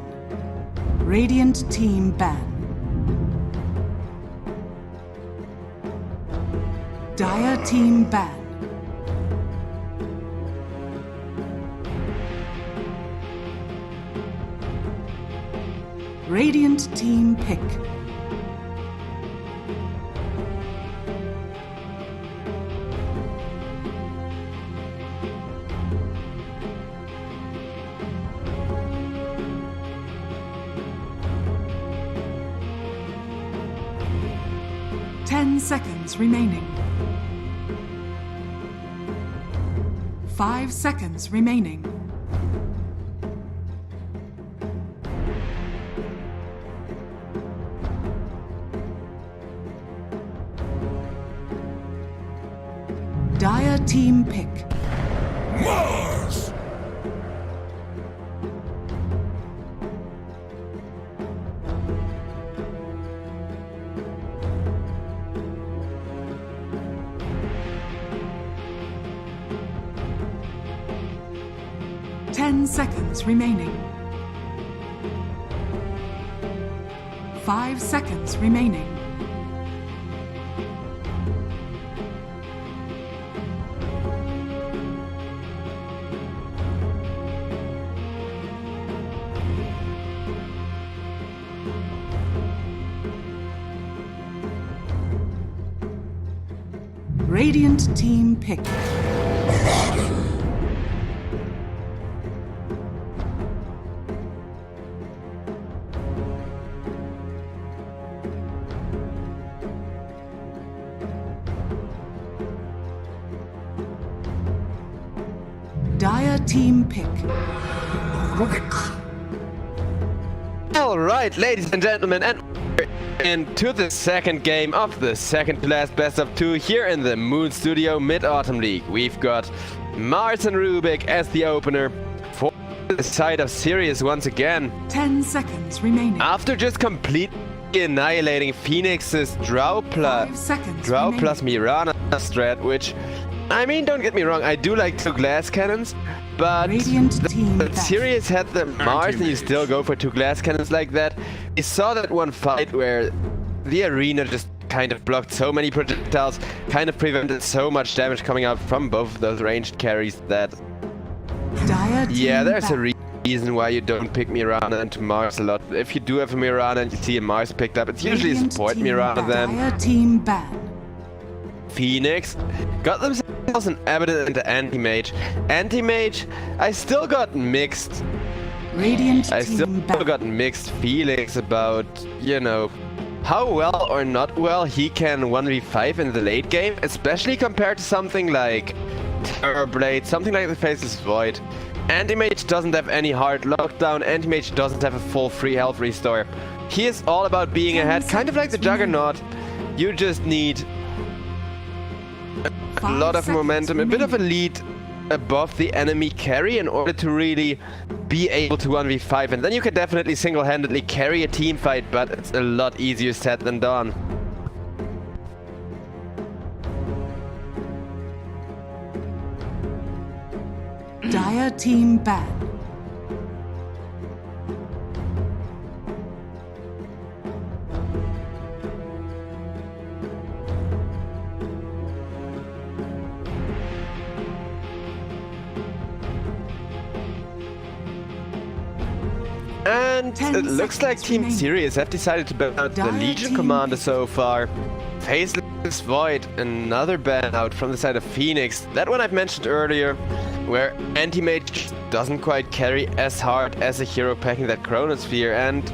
Radiant team ban. Dire team ban. Radiant team pick. Ten seconds remaining. 5 seconds remaining. Dire team pick. Mars! Ten seconds remaining. 5 seconds remaining. Radiant team pick. Dire team pick. Alright, ladies and gentlemen, and into the second game of the second to last best of 2 here in the Moon Studio Mid-Autumn League. We've got Mars and Rubik as the opener for the side of Sirius once again. 10 seconds remaining. After just completely annihilating Phoenix's Drow 5 seconds remaining. plus Mirana strat, which, I mean, don't get me wrong, I do like 2 glass cannons, but Radiant team back. Sirius had the Mars and you still go for 2 glass cannons like that. We saw that one fight where the arena just kind of blocked so many projectiles, kind of prevented so much damage coming out from both of those ranged carries that... Dire team Yeah, there's back. a reason why you don't pick Mirana into Mars a lot. If you do have a Mirana and you see a Mars picked up, it's usually a Radiant support team Mirana back. then. Dire team ban. Phoenix got themselves an Abaddon into Anti-Mage. Anti-Mage, I still got mixed. Radiant I team still ban. got mixed feelings about, you know, how well or not well he can 1v5 in the late game, especially compared to something like Terrorblade, something like the Faceless Void. Anti-Mage doesn't have any hard lockdown, Anti-Mage doesn't have a full free health restore. He is all about being 10 ahead, kind of like the seconds remaining. Juggernaut. You just need a 5 lot of seconds momentum, a bit of a remaining. lead above the enemy carry in order to really be able to 1v5, and then you can definitely single-handedly carry a team fight, but it's a lot easier said than done. Dire team ban. And 10 it looks like seconds Team remaining. Sirius have decided to ban out the Dire Legion team commander pick. so far. Faceless Void, another ban out from the side of Phoenix. That one I've mentioned earlier, where Anti-Mage doesn't quite carry as hard as a hero packing that Chronosphere, and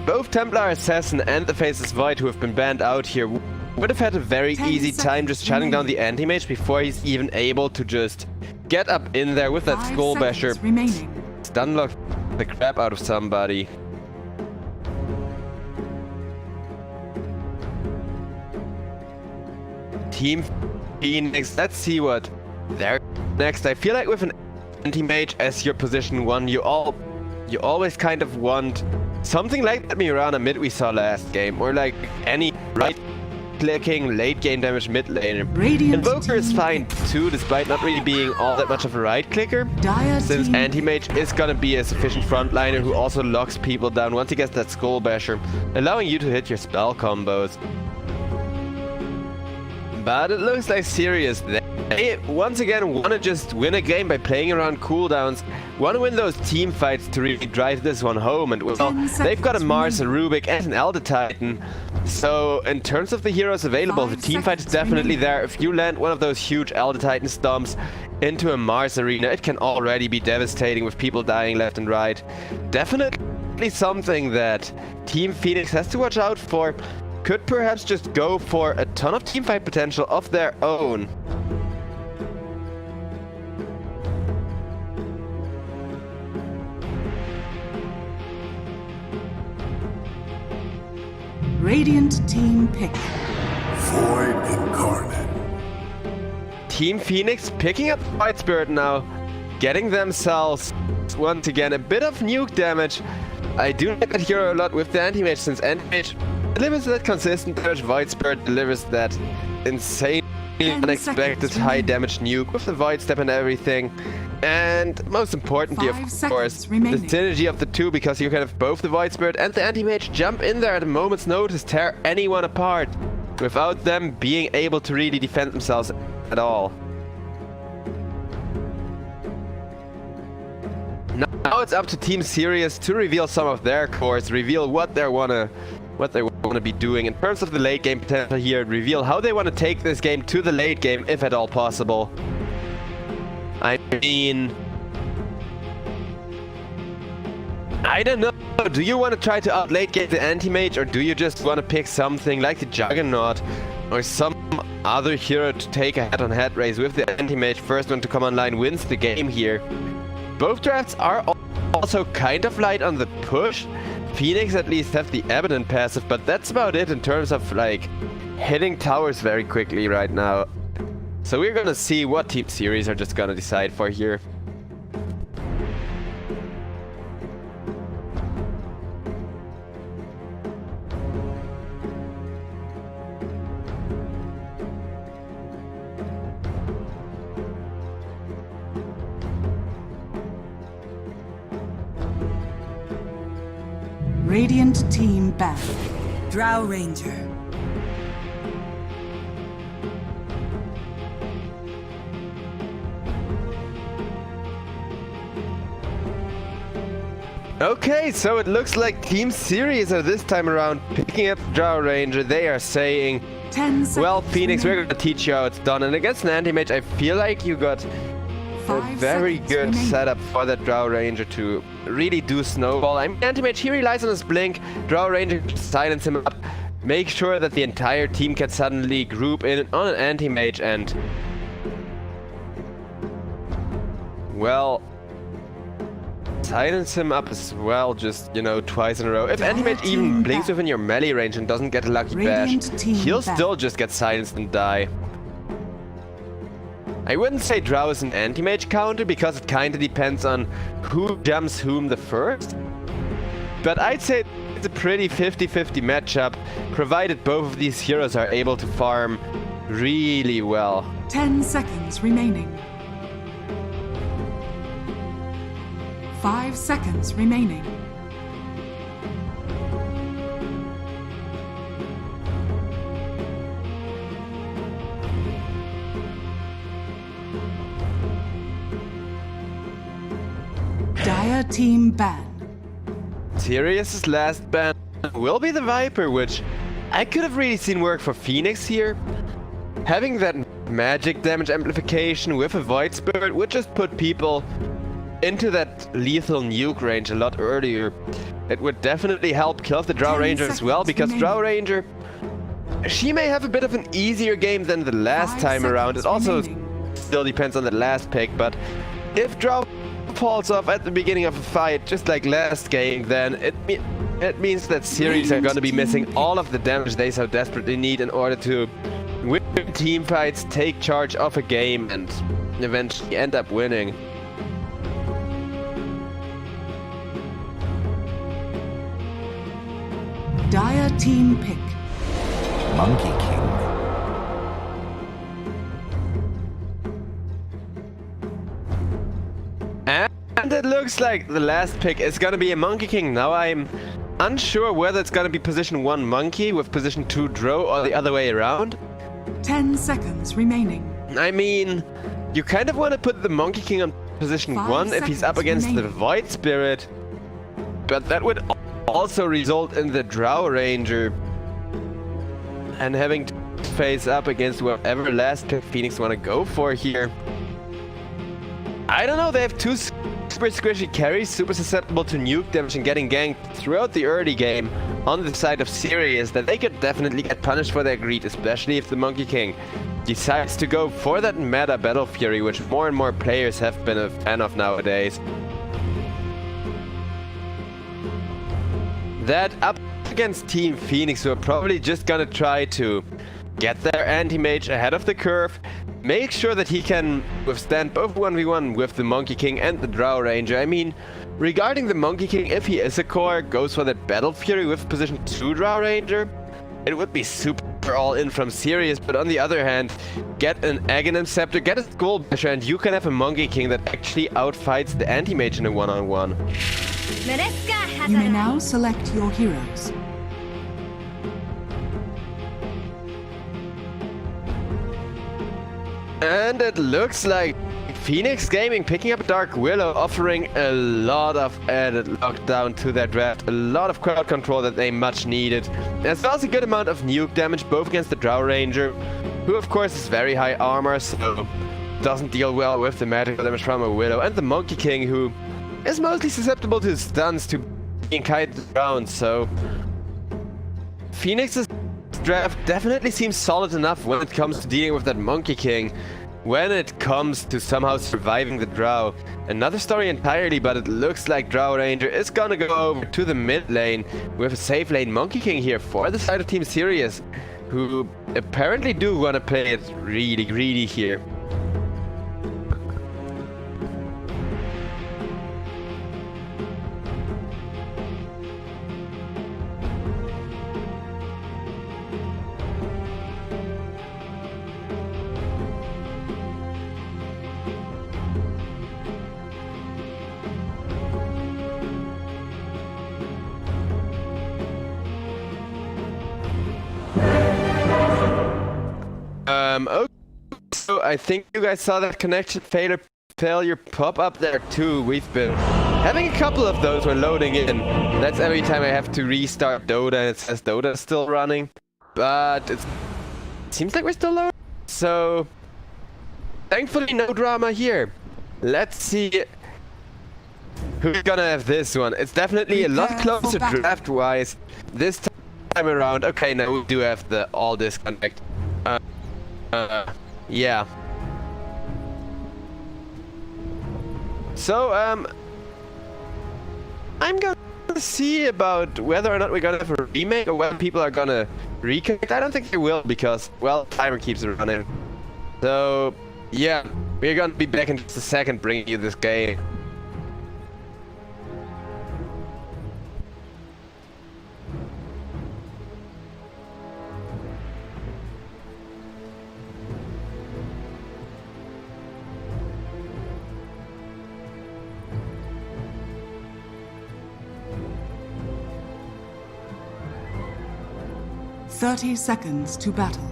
both Templar Assassin and the Faceless Void who have been banned out here would have had a very 10 easy time just seconds shutting down the remaining. Anti-Mage before he's even able to just get up in there with that 5 Skull Basher. seconds remaining. Stunlock the crap out of somebody. Team Phoenix, let's see what they're next. I feel like with an anti-mage as your position 1, you always kind of want something like that Mirana mid we saw last game, or like any right clicking late game damage mid laner. Radiant Invoker is team fine too, despite not really being all that much of a right clicker. Dire Since team Anti-Mage is gonna be a sufficient frontliner who also locks people down once he gets that Skull Basher, allowing you to hit your spell combos. But it looks like Sirius, they once again want to just win a game by playing around cooldowns, want to win those team fights to really drive this one home, and well, they've got a Mars, a Rubik, and an Elder Titan. So in terms of the heroes available, the team fight is definitely there. If you land one of those huge Elder Titan stomps into a Mars arena, it can already be devastating with people dying left and right. Definitely something that Team Phoenix has to watch out for. Could perhaps just go for a ton of teamfight potential of their own. Radiant team pick. Void incarnate. Team Phoenix picking up White Spirit now, getting themselves once again a bit of nuke damage. I do like that hero a lot with the Anti-Mage, since Anti-Mage delivers that consistent damage, Void Spirit delivers that insane, unexpected high damage nuke with the Void Step and everything. And most importantly, of course, the synergy of the two, because you can have both the Void Spirit and the Anti-Mage jump in there at a moment's notice, tear anyone apart, without them being able to really defend themselves at all. Now it's up to Team Sirius to reveal some of their cores, reveal what they want to be doing in terms of the late game potential here, reveal how they want to take this game to the late game, if at all possible. I mean, I don't know. Do you want to try to out-late game the Anti-Mage, or do you just want to pick something like the Juggernaut or some other hero to take a head-on-head race with the Anti-Mage? First one to come online wins the game here. Both drafts are also kind of light on the push. Phoenix at least have the Abaddon passive, but that's about it in terms of like hitting towers very quickly right now. So we're gonna see what Team Series are just gonna decide for here. Radiant team back. Drow Ranger. Okay, so it looks like Team Series are this time around picking up Drow Ranger. They are saying, 10 seconds. well, Phoenix, we're gonna teach you how it's done. And against an Anti-Mage, I feel like you got a very good setup for that Drow Ranger to really do snowball. I mean, Anti-Mage, he relies on his blink. Drow Ranger to silence him up, make sure that the entire team can suddenly group in on an Anti-Mage, and well, silence him up as well, just, you know, twice in a row. If Anti-Mage even blinks within your melee range and doesn't get a lucky bash, he'll still just get silenced and die. I wouldn't say Drow is an Anti-Mage counter, because it kinda depends on who jumps whom the first. But I'd say it's a pretty 50-50 matchup, provided both of these heroes are able to farm really well. 10 seconds remaining. 5 seconds remaining. Dire team ban. Sirius's last ban will be the Viper, which I could have really seen work for Phoenix here. Having that magic damage amplification with a Void Spirit would just put people into that lethal nuke range a lot earlier. It would definitely help kill the Drow Ranger as well, because Drow Ranger, she may have a bit of an easier game than the last time around. It also still depends on the last pick, but if Drow falls off at the beginning of a fight, just like last game, then it means that Sirius are going to be missing all of the damage they so desperately need in order to win team fights, take charge of a game, and eventually end up winning. Dire team pick. Monkey King. And it looks like the last pick is gonna be a Monkey King. Now I'm unsure whether it's gonna be position 1 Monkey with position 2 Drow or the other way around. 10 seconds remaining. I mean, you kind of want to put the Monkey King on position 5 1 if he's up seconds against the remaining. Void Spirit. But that would also result in the Drow Ranger. And having to face up against whatever last pick Phoenix want to go for here. I don't know, they have two super squishy carries, super susceptible to nuke damage and getting ganked throughout the early game on the side of Sirius, that they could definitely get punished for their greed, especially if the Monkey King decides to go for that meta Battle Fury, which more and more players have been a fan of nowadays. That up against Team Phoenix, who are probably just gonna try to get their anti-mage ahead of the curve, make sure that he can withstand both 1v1 with the Monkey King and the Drow Ranger. I mean, regarding the Monkey King, if he is a core, goes for that Battle Fury with position 2 Drow Ranger, it would be super all-in from Sirius, but on the other hand, get an Aghanim Scepter, get a Skull Basher, and you can have a Monkey King that actually outfights the anti-mage in a one-on-one. You may now select your heroes. And it looks like Phoenix Gaming picking up Dark Willow, offering a lot of added lockdown to their draft, a lot of crowd control that they much needed. There's also a good amount of nuke damage, both against the Drow Ranger, who of course is very high armor, so doesn't deal well with the magical damage from a Willow, and the Monkey King, who is mostly susceptible to stuns, to being kited around, so Phoenix's draft definitely seems solid enough when it comes to dealing with that Monkey King. When it comes to somehow surviving the Drow, another story entirely, but it looks like Drow Ranger is gonna go over to the mid lane with a safe lane Monkey King here for the side of Team Sirius, who apparently do want to play it really greedy here. Okay, so I think you guys saw that connection failure pop up there too. We've been having a couple of those when loading in. That's every time I have to restart Dota and it says Dota is still running. But it seems like we're still loading. So, thankfully no drama here. Let's see who's gonna have this one. It's definitely a lot closer draft-wise this time around. Okay, now we do have the all disconnect. Yeah. So, I'm gonna see about whether or not we're gonna have a remake or whether people are gonna reconnect. I don't think they will because, well, timer keeps running. So, yeah, we're gonna be back in just a second bringing you this game. Thirty seconds to battle.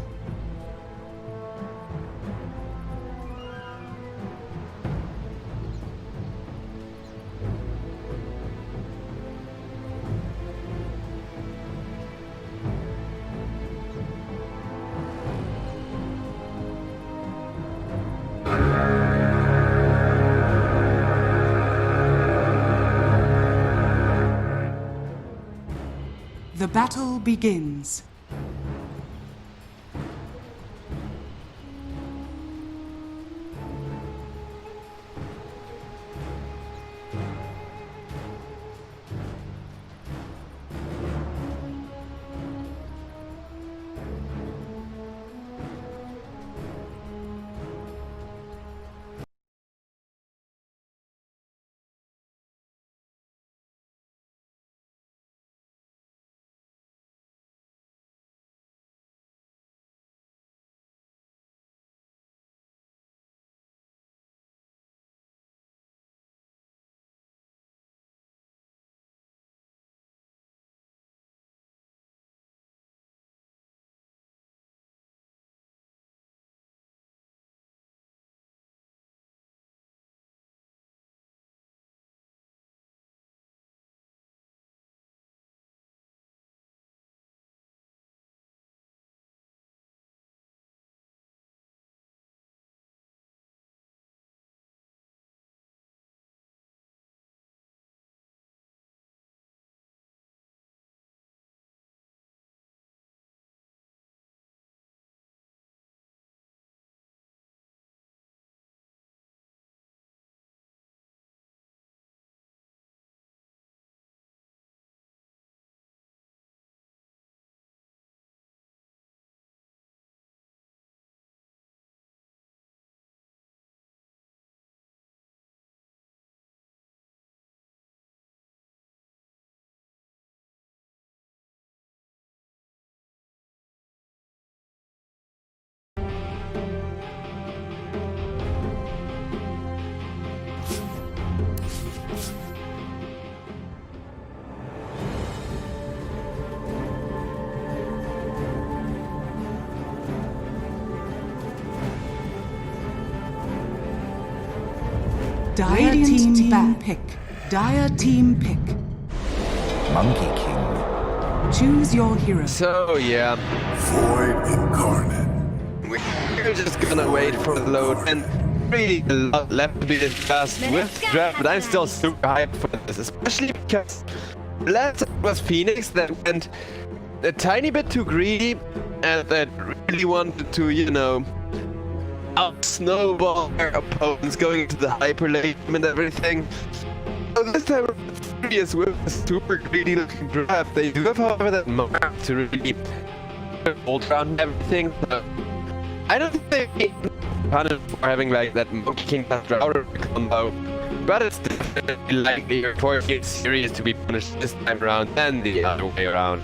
The battle begins. Dire team ban. Pick. Dire team pick. Monkey King. Choose your hero. So yeah, Void incarnate. we're just gonna wait for the load, and really a lot left to be discussed with draft, but I'm still super hyped for this, especially because last was Phoenix that went a tiny bit too greedy and that really wanted to, you know, out snowball their opponents going into the hyper lane and everything. So this time Sirius with a super greedy looking draft. They do have, however, that mark to really hold around everything. So I don't think they punished for having like that Monkey King Router combo, but it's definitely likelier for Sirius to be punished this time around than the other way around.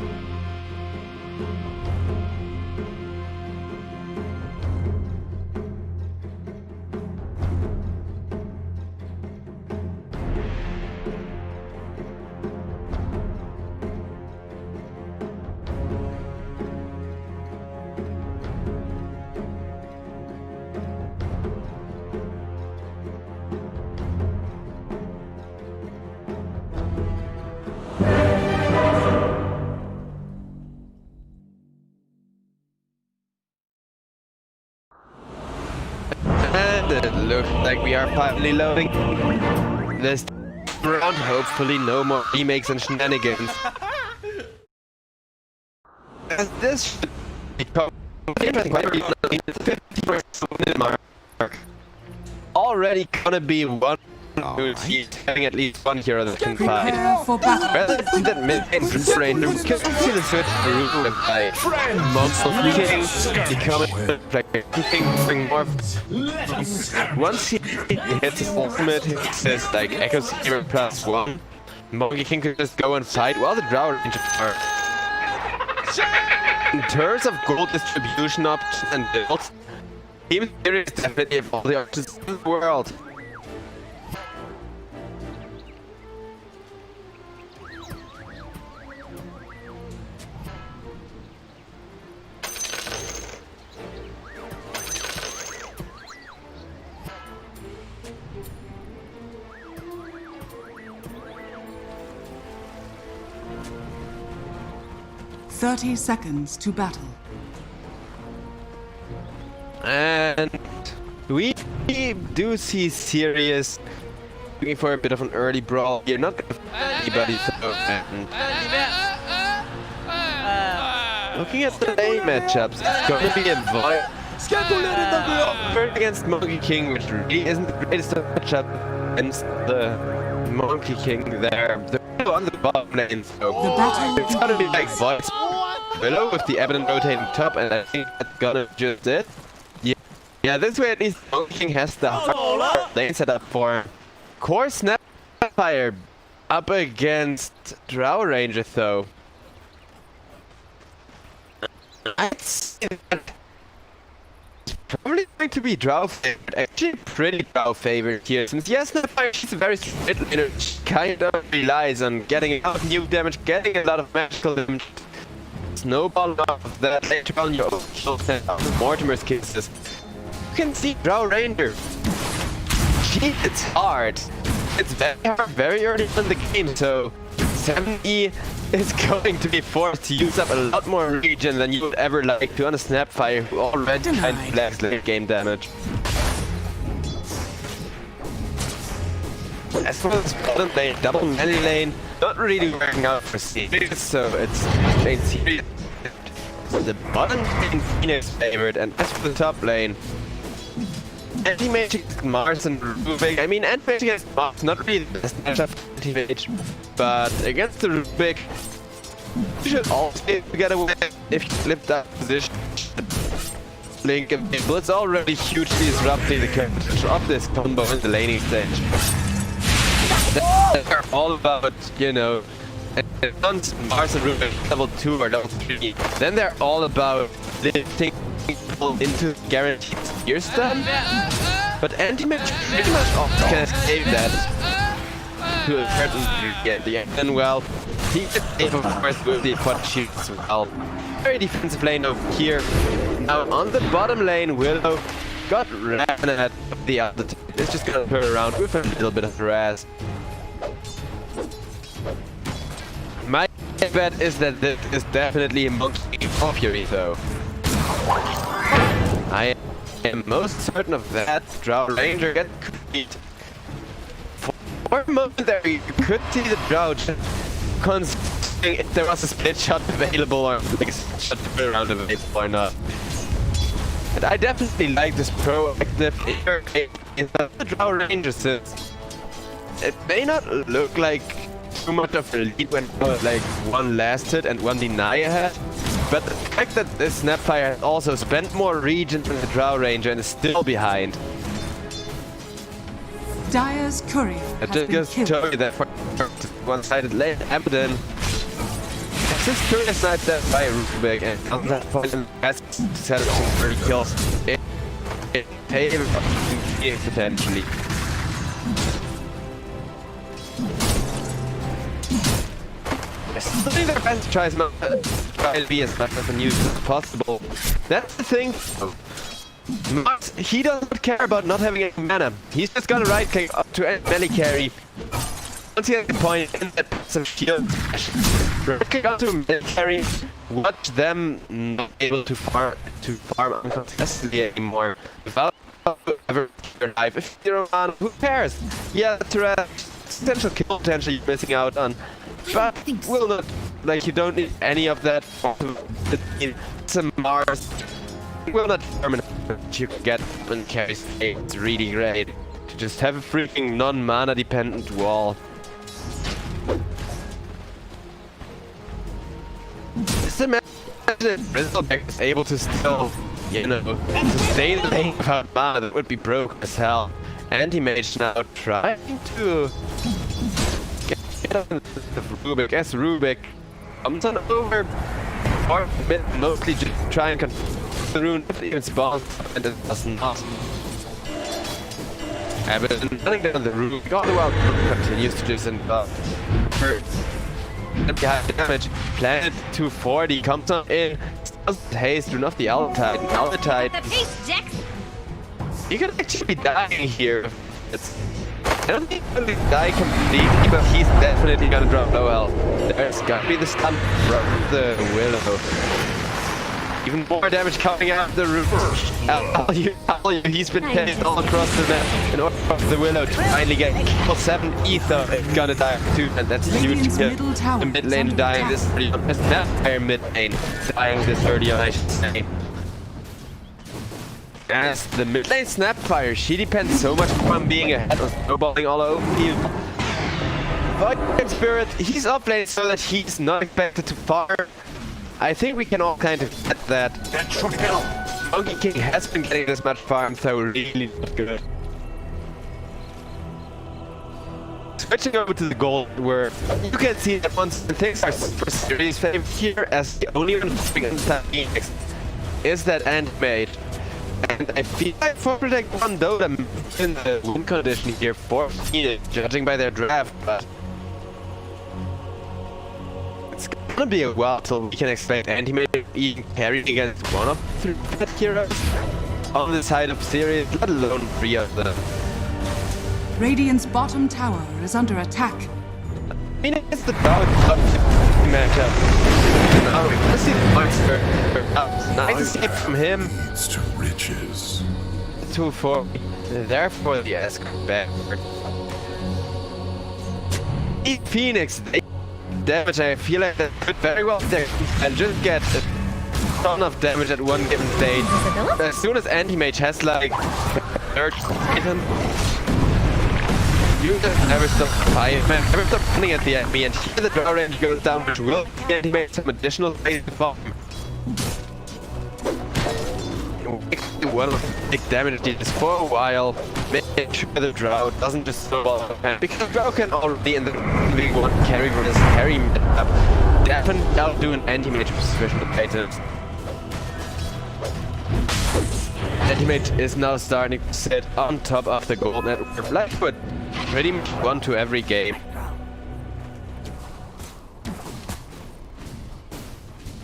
And it looks like we are finally loading this round. Hopefully no more remakes and shenanigans. As this should become the 50% mark. Already gonna be one who's having at least one hero that can fight. Prepare for battle. Rather than that mid-range range, we can see the switch to root and fight. Monster King becoming bring more. Once he hits his ultimate, he says like Echo Seeker +1. Monkey King can just go and fight while the Drow range are. In terms of gold distribution options and builds, Team Sirius definitely have all the options in the world. Thirty seconds to battle. And we do see Sirius looking for a bit of an early brawl. You're not gonna find anybody so looking at the lane matchups, it's gonna be a Void against Monkey King, which really isn't the greatest matchup against the Monkey King there. They're on the bottom lane, so it's gonna be like Void below with the Ebon rotating top, and I think that's gonna just it. Yeah, this way at least Monkey King has the hard lane set up for Core Snapfire up against Drow Ranger though. I'd say that it's probably going to be Drow favored, actually pretty Drow favored here, since yes, Snapfire, she's a very straight laner, she kind of relies on getting a lot of nuke damage, getting a lot of magical damage, snowball off that later on your own kill set out of Mortimer's kisses. You can see Drow Ranger. She hits hard. It's very hard very early in the game, so 7E is going to be forced to use up a lot more regen than you would ever like to on a Snapfire who already kind of lacks late game damage. As for this bottom lane, double melee lane, not really working out for Sirius, so it's lane Sirius. The bottom lane Phoenix favored, and as for the top lane, Anti-Mage against Mars and Rubik. I mean, Anti-Mage against Mars, not really the best matchup for Anti-Mage, but against the Rubik, you should also be able to get away if you flip that position. Link and people, it's already hugely disrupting the coverage of this combo in the laning stage. They're all about, you know, once Mars and Rubik level 2 or level 3, then they're all about lifting people into guaranteed spear stun, but Anti-Mage pretty much often can escape that to a certain degree at the end. And well, he gets safe of course with the quad shield as well. Very defensive lane over here. Now on the bottom lane, Willow got ran at the other team. It's just gonna turn around with a little bit of harass. My bet is that this is definitely a monkey fury though. I am most certain of that. Drow Ranger get complete. For a moment there, you could see the Drow just considering if there was a split shot available or like a split shot around available or not. And I definitely like this proactive in the Drow Ranger since it may not look like too much of a lead when like one last hit and one deny ahead, but the fact that this Snapfire has also spent more regions than the Drow Ranger and is still behind. Dire's courier has It been just killed. shows you that for one-sided lane, Abaddon since Sirius sniped that by Rubik and on that point has set up some 30 kills. It paid potentially. I still think their best try to be as much of a use as possible. That's the thing. Mars, he doesn't care about not having any mana. He's just gonna right click up to end melee carry. Once he has the point in that passive shield, right click up to melee carry, watch them not able to farm uncontestedly anymore without ever their life. If you're on, who cares? Yeah, Threat, potential kill potential you're missing out on. But will not, like, you don't need any of that. Some Mars will not determine what you get when carry state. It's really great to just have a freaking non-mana dependent wall. Just imagine if Bristleback is able to still, you know, sustain the lane without mana. That would be broke as hell. Anti-Mage now trying to get on the Rubik. Guess Rubik comes on over, or mostly just try and confuse the rune if it even spawns and it does not. Abaddon running down the Rubik, all the while continues to just invade. And behind damage, Planet 240 comes on in, does haste, rune off the Altide. Altide. You could actually be dying here. I don't think he's gonna die completely, but he's definitely gonna drop low health. There's gotta be the stun from the Willow. Even more damage coming out of the roof. He's been chased all across the map in order for the Willow to finally get kill 7 ether. It's gonna die too, and that's huge to get the mid lane dying this early on. It's that entire mid lane dying this early on, I should say. As the mid lane Snapfire, she depends so much on being ahead of snowballing all over you. Void Spirit, he's off lane so that he's not expected to fire. I think we can all kind of get that. Monkey King has been getting this much farm, so really not good. Switching over to the gold, where you can see that once things are super serious favor here, as the only one fighting inside Phoenix is that Ant-Mage. And I feel like for Protect 1 Dota in the win condition here for Phoenix, judging by their draft, but it's gonna be a while till we can expect Anti-Mage even carrying against one of the 3 heroes on the side of Sirius, let alone 3 of them. Radiant's bottom tower is under attack. I mean, it's the dog matchup. Now, let's see the monster. Nice escape from him. Leads to riches. 2-4. Therefore, the escort backward. Phoenix, they damage. I feel like that could very well there and just get a ton of damage at one given stage. As soon as Anti-Mage has like third item, you just never stop fighting, man. Never stop running at the enemy, and here the draw range goes down, which will Anti-Mage some additional space to farm. One of the big damage dealers for a while, making sure the Drow doesn't just snowball, because Drow can already in the big one carry this carry mid-up, definitely outdo an Anti-Mage position of items. Anti-Mage is now starting to sit on top of the gold network, like with pretty much 1 to every game.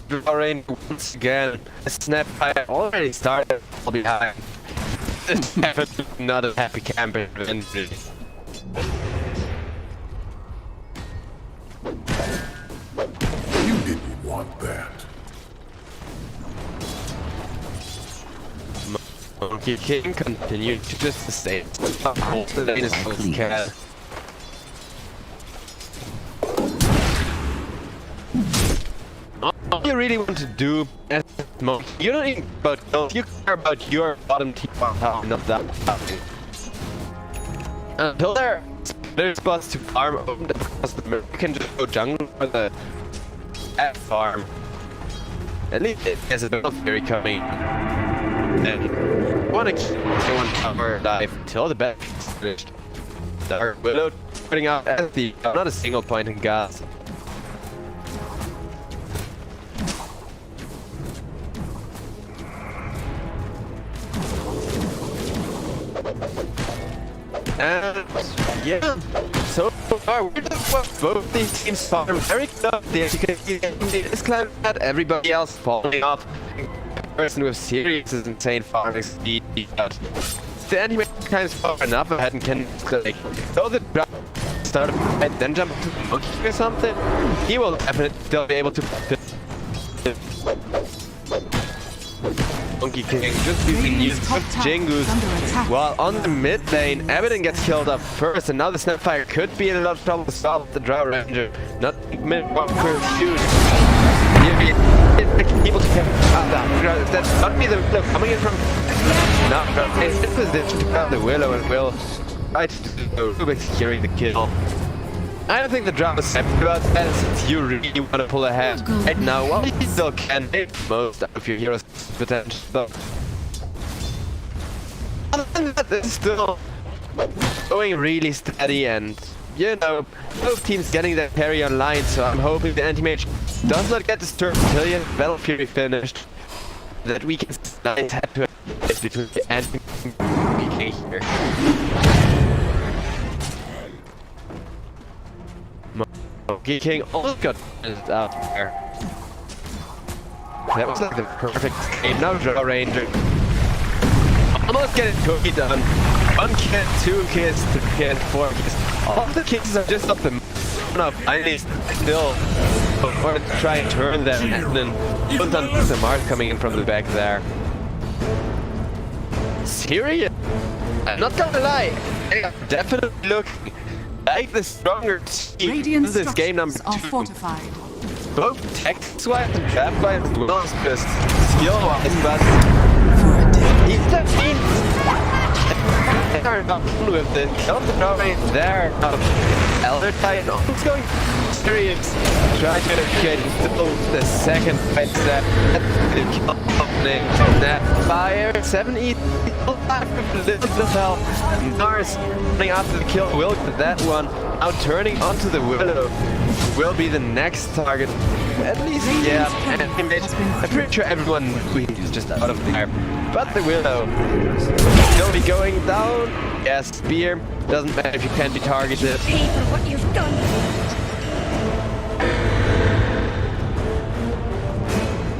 Drawing once again, a Snapfire already started behind. is definitely not a happy camper event, really. You didn't want that. Monkey King continued to just stay. The lane is cat. All you really want to do as Monkey, you don't even care about kills, you care about your bottom team, not that. Until there's spots to farm open across the map, you can just go jungle for the F farm. At least there's a little fairy coming. And you want to keep one tower alive until the battle is finished. Dark Willow putting out as the not a single point in gas. And yeah, so far we're just both these teams farm very close. As you can see, this climb had everybody else falling off. Person with Sirius is insane farming speed, but the enemy times far enough ahead and can like throw the drop, start and then jump to the monkey or something. He will definitely still be able to. Monkey King just using use Jingus while on the mid lane. Abaddon gets killed off first, and now the Snapfire could be in a lot of trouble to stop the Drow Ranger. Not mid one per shoot. People to get that's not me the Willow coming in from in position to grab the Willow and will try to do Rubik securing the kill. I don't think the Drow is happy about that since you really want to pull ahead right now. While you still can make most out of your hero's potential though. Other than that, it's still going really steady, and you know, both teams getting their carry online, so I'm hoping the anti-mage does not get disturbed until the Battle Fury finished. That we can nice head to head between the anti-mage here. Monkey King almost got out there. That was like the perfect game. Now Drow Ranger almost getting cookie done. 1 kid, 2 kids, 3 kids, 4 kids. All the kids are just up the enough. Finally, still or to try and turn them, and then put on some Mars coming in from the back there. Sirius, I'm not gonna lie, they are definitely looking like the stronger team in this game number 2. Fortified. Both tech-wise and trap-wise as well as just skill-wise, but these teams are not done with this. Kill the Norway there. Elder Titan almost going Sirius. Trying to get the second fight step. Opening that fire. 7E. Little help. Nars running after the kill will get that one. Now turning onto the Willow. Will be the next target. At least, yeah. And I'm pretty sure everyone is just out of there. But the Willow will be going down. Yes, spear. Doesn't matter if you can't be targeted. Pay for what you've done.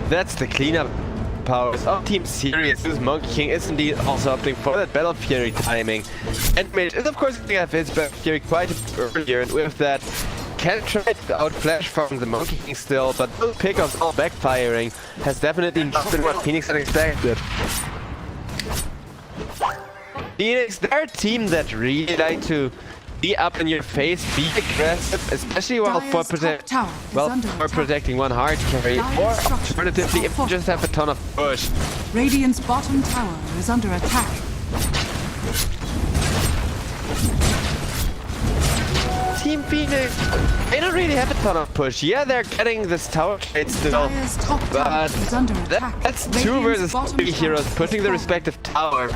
That's the cleanup powers of Team Sirius, whose Monkey King is indeed also opting for that Battle Fury timing. And Mage is of course going to have his Battle Fury quite earlier, and with that can try to outflash from the Monkey King still, but those pickups all backfiring has definitely not been what Phoenix had expected. Phoenix, they're a team that really like to be up in your face, be aggressive, especially while protecting one hard carry, or alternatively if you just have a ton of push. Radiant's bottom tower is under attack. Team Phoenix, they don't really have a ton of push. Yeah, they're getting this tower trade still, but that's 2 versus 3 heroes pushing the respective tower.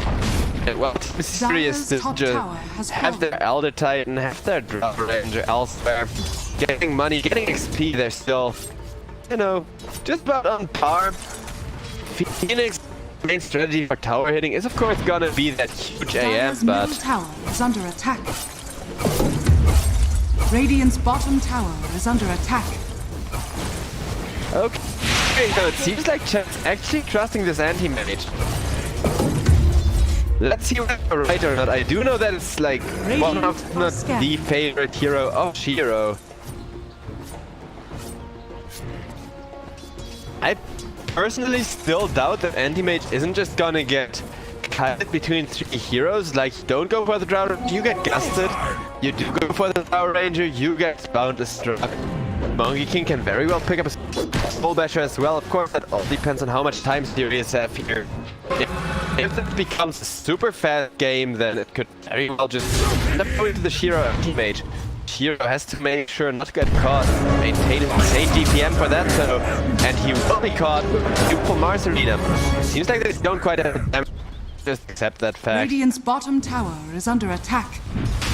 Well, Team Sirius just have their Elder Titan, have their Drow Ranger elsewhere, getting money, getting XP. They're still, you know, just about on par. Phoenix main strategy for tower hitting is of course gonna be that huge AM, but tower is under attack. Radiant's bottom tower is under attack. okay, so it seems like Chat's actually trusting this anti-mage. Let's see whether I'm right or not. I do know that it's like one of, if not the favorite hero of Shiro. I personally still doubt that Anti-Mage isn't just gonna get cut between 3 heroes. Like, don't go for the Drow Ranger, you get gusted. You do go for the Drow Ranger, you get boundless struck. Monkey King can very well pick up a Soul Basher as well. Of course, that all depends on how much time Sirius have here. If it becomes a super fast game, then it could very well just end up going to the Shiro Anti-Mage. Shiro has to make sure not to get caught, maintain his insane DPM for that, so, and he will be caught with a full Mars Arena. Seems like they don't quite have the damage, just accept that fact. Radiant's bottom tower is under attack.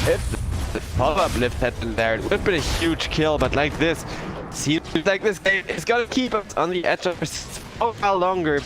If the follow-up lift had been there, it would have been a huge kill, but like this, seems like this game is gonna keep us on the edge of us for a while longer.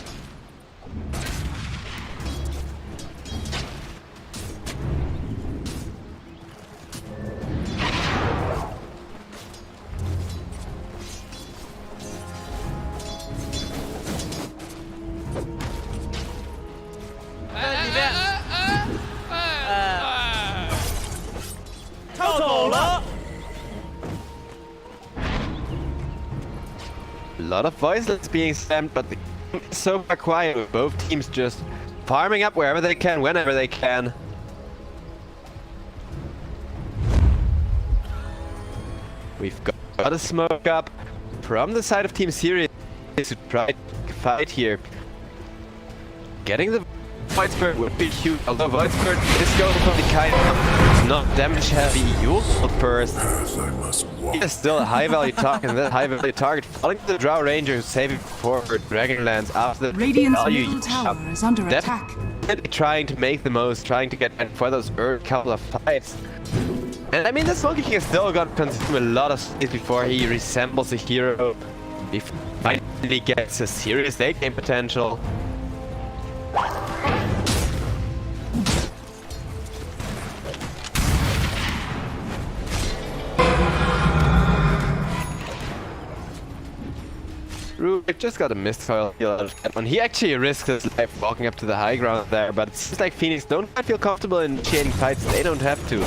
A lot of voicelets being slammed, but it's so far quiet with both teams just farming up wherever they can, whenever they can. We've got a smoke up from the side of Team Sirius to try to fight here. Getting the Void Spirit would be huge, although Void Spirit is going for the kind of not damage heavy Yule first. As I must walk. He is still a high value target, and that high value target falling to the Drow Ranger who's saving for Dragonlance after the Radiant's value middle tower is under attack. Definitely trying to make the most, trying to get in for those early couple of fights. And I mean, the Monkey King is still gonna consume a lot of space before he resembles a hero. He finally gets a serious late game potential. Rubik just got a misfire heal out of that one. He actually risked his life walking up to the high ground there, but it seems like Phoenix don't quite feel comfortable in initiating fights. They don't have to.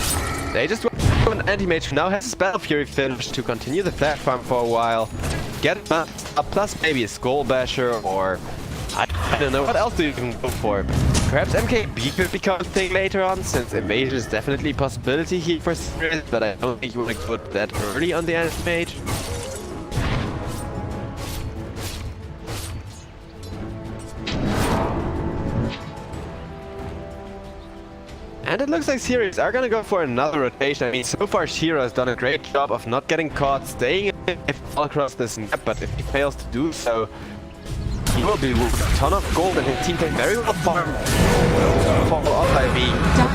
They just want an Anti-Mage who now has Spell Fury finished to continue the flag farm for a while. Get a plus maybe a Skull Basher, or I don't know, what else do you can go for? Perhaps MKB could become a thing later on, since evasion is definitely a possibility here for Sirius, but I don't think you want to put that early on the Anti-Mage. And it looks like Sirius are gonna go for another rotation. I mean, so far Shiro has done a great job of not getting caught, staying all across this map, but if he fails to do so, he will be with a ton of gold, and his team can very well fall off by being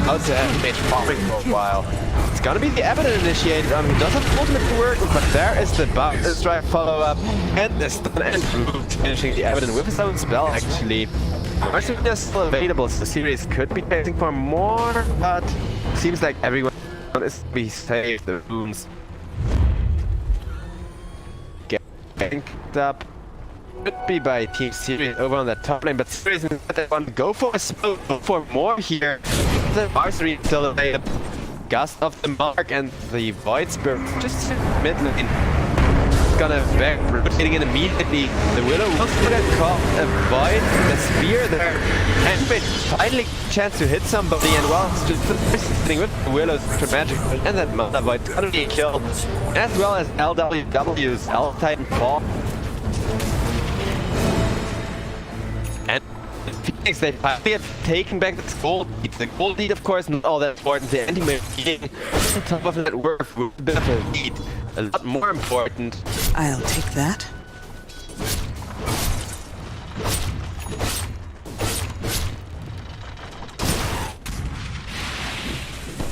out to Anti-Mage farming for a while. It's gonna be the Abaddon initiated. He does have ultimate to work with, but there is the Boundless Strike follow-up, and the stun and finishing the Abaddon with his own spell, actually. Marsupial is still available, so Sirius could be chasing for more, but seems like everyone is to be saved. The rooms getting picked up could be by Team Sirius over on that top lane, but Sirius instead want to go for a smoke, go for more here. The Marsupial is still available. Gust of the Mark and the Void Spirit just mid lane. Gonna back, rotating it immediately. The Willow will still get caught, avoid the spear there, and finally chance to hit somebody, and while it's just sitting with the Willow's magic and that Mana Void totally killed, as well as LWW's Elf Titan Fall. And Phoenix, they finally have taken back this gold lead. The gold lead, of course, not all that important. The Anti-Mage being on top of that worth with a bit of a lead. A lot more important. I'll take that.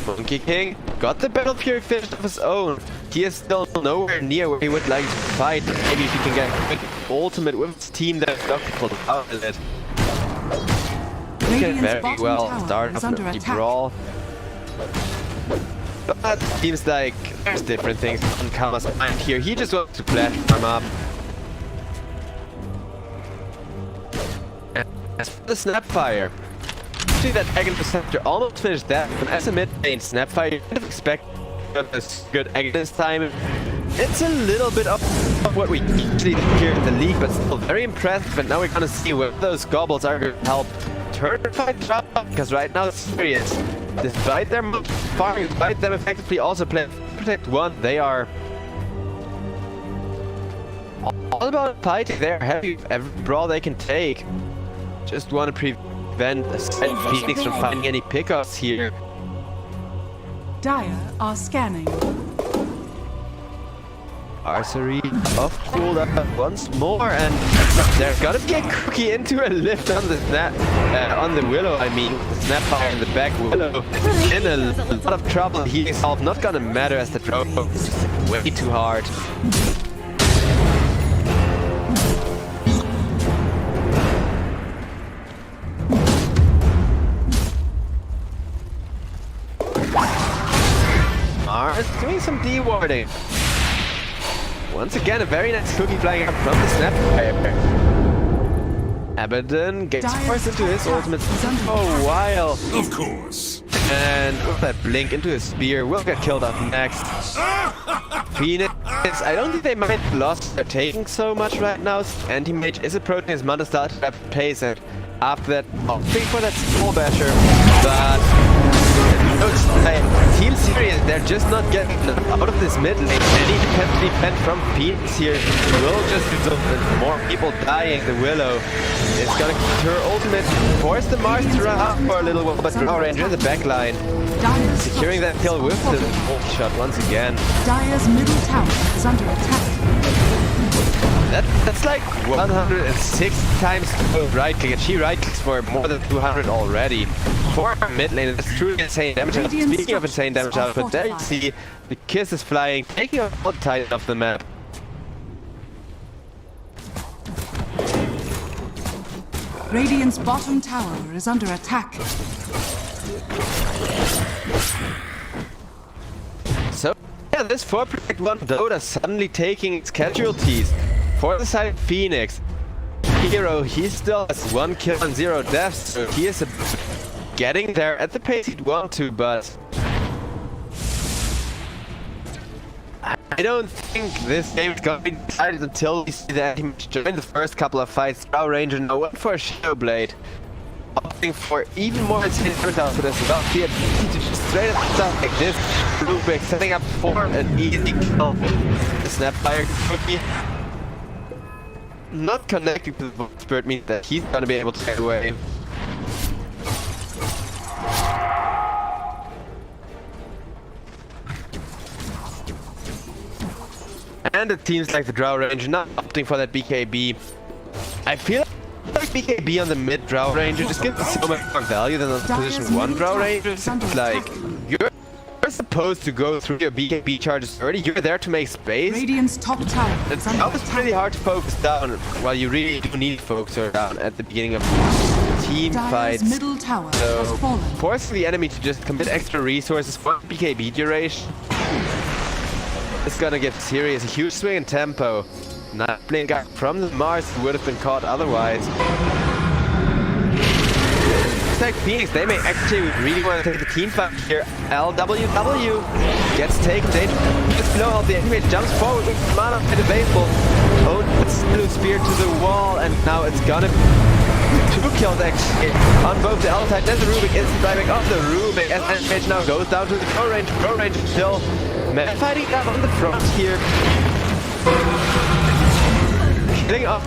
Monkey King got the Battle Fury finished of his own. He is still nowhere near where he would like to fight. Maybe if he can get a quick ultimate with his team, that's not people to outlet it. He can very well start off the brawl. But seems like there's different things on Kama's mind here. He just wants to platform up. And as for the Snapfire, actually that Aghanim Scepter almost finished that. And as a mid-lane Snapfire, you kind of expect this good Aghanim time. It's a little bit of what we usually do here in the league, but still very impressive. And now we're gonna see where those gobbles are going to help turn the fight up, because right now Sirius, despite their farming, despite them effectively also playing Protect 1, they are all about fighting. They're happy with every brawl they can take. Just want to prevent Phoenix from finding any pickups here. Dire are scanning. Archery off cooldown once more, and there's gonna be a cookie into a lift on the on the Willow. I mean, Snapfire in the back. Willow in a lot of trouble. Healing salve not gonna matter as the drone is way too hard. Mars doing some D-warding. Once again, a very nice cookie flying up from the Snapfire. Abaddon gets forced into his ultimate for a while. Of course. And with that blink into his spear, will get killed off next. Phoenix, I don't think they might have lost their taking so much right now. Anti-Mage is approaching his Mother Star at rapid pace, and after that, opting for that Soul Basher. But it looks like Team Sirius, they're just not getting out of this mid lane. Any defend from Phoenix here will just result in more people dying. The Willow is gonna get her ultimate, force the Mars to run out for a little while, but now Ranger in the back line, securing that kill with the ult shot once again. Dire's middle tower is under attack. That's like 106 times right click, and she right clicks for more than 200 already. For our mid lane, that's truly insane damage output. Speaking of insane damage output, there you see the Kiss is flying, taking out all Titan off the map. Radiant's bottom tower is under attack. So, yeah, this 4 Protect 1 Dota suddenly taking its casualties. For the side of Phoenix, Hero, he still has 1 kill and 0 deaths, so he is getting there at the pace he'd want to, but I don't think this game is going to be decided until we see the anti-mage join the first couple of fights. Drow Ranger, no one for a Shadow Blade. Opting for even more insane damage output as well. The ability to just straight up stuff like this. Rubik setting up for an easy kill. The Snapfire cookie not connecting to the Spirit means that he's gonna be able to get away. And it seems like the Drow Ranger not opting for that BKB. I feel like BKB on the mid Drow Ranger just gives so much more value than on the position 1 Drow Ranger. It's like, you're supposed to go through your BKB charges early. You're there to make space. Radiant's top tower is under It's attack. really hard to focus down, while you really do need to focus her down at the beginning of team Dire's fights. middle tower So, has fallen. forcing the enemy to just commit extra resources for BKB duration is gonna give Sirius a huge swing in tempo. Not blink up from the Mars would have been caught otherwise. Like Phoenix, they may actually really want to take the team fight here. LWW gets taken. They just blow out the enemy, jumps forward with mana available. Oh, it's blue spear to the wall, and now it's gonna be 2 kills actually on both the outside. There's the Rubik instant driving off the Rubik, as Enrage now goes down to the Pro Range. Pro Range still fighting up on the front here. Killing off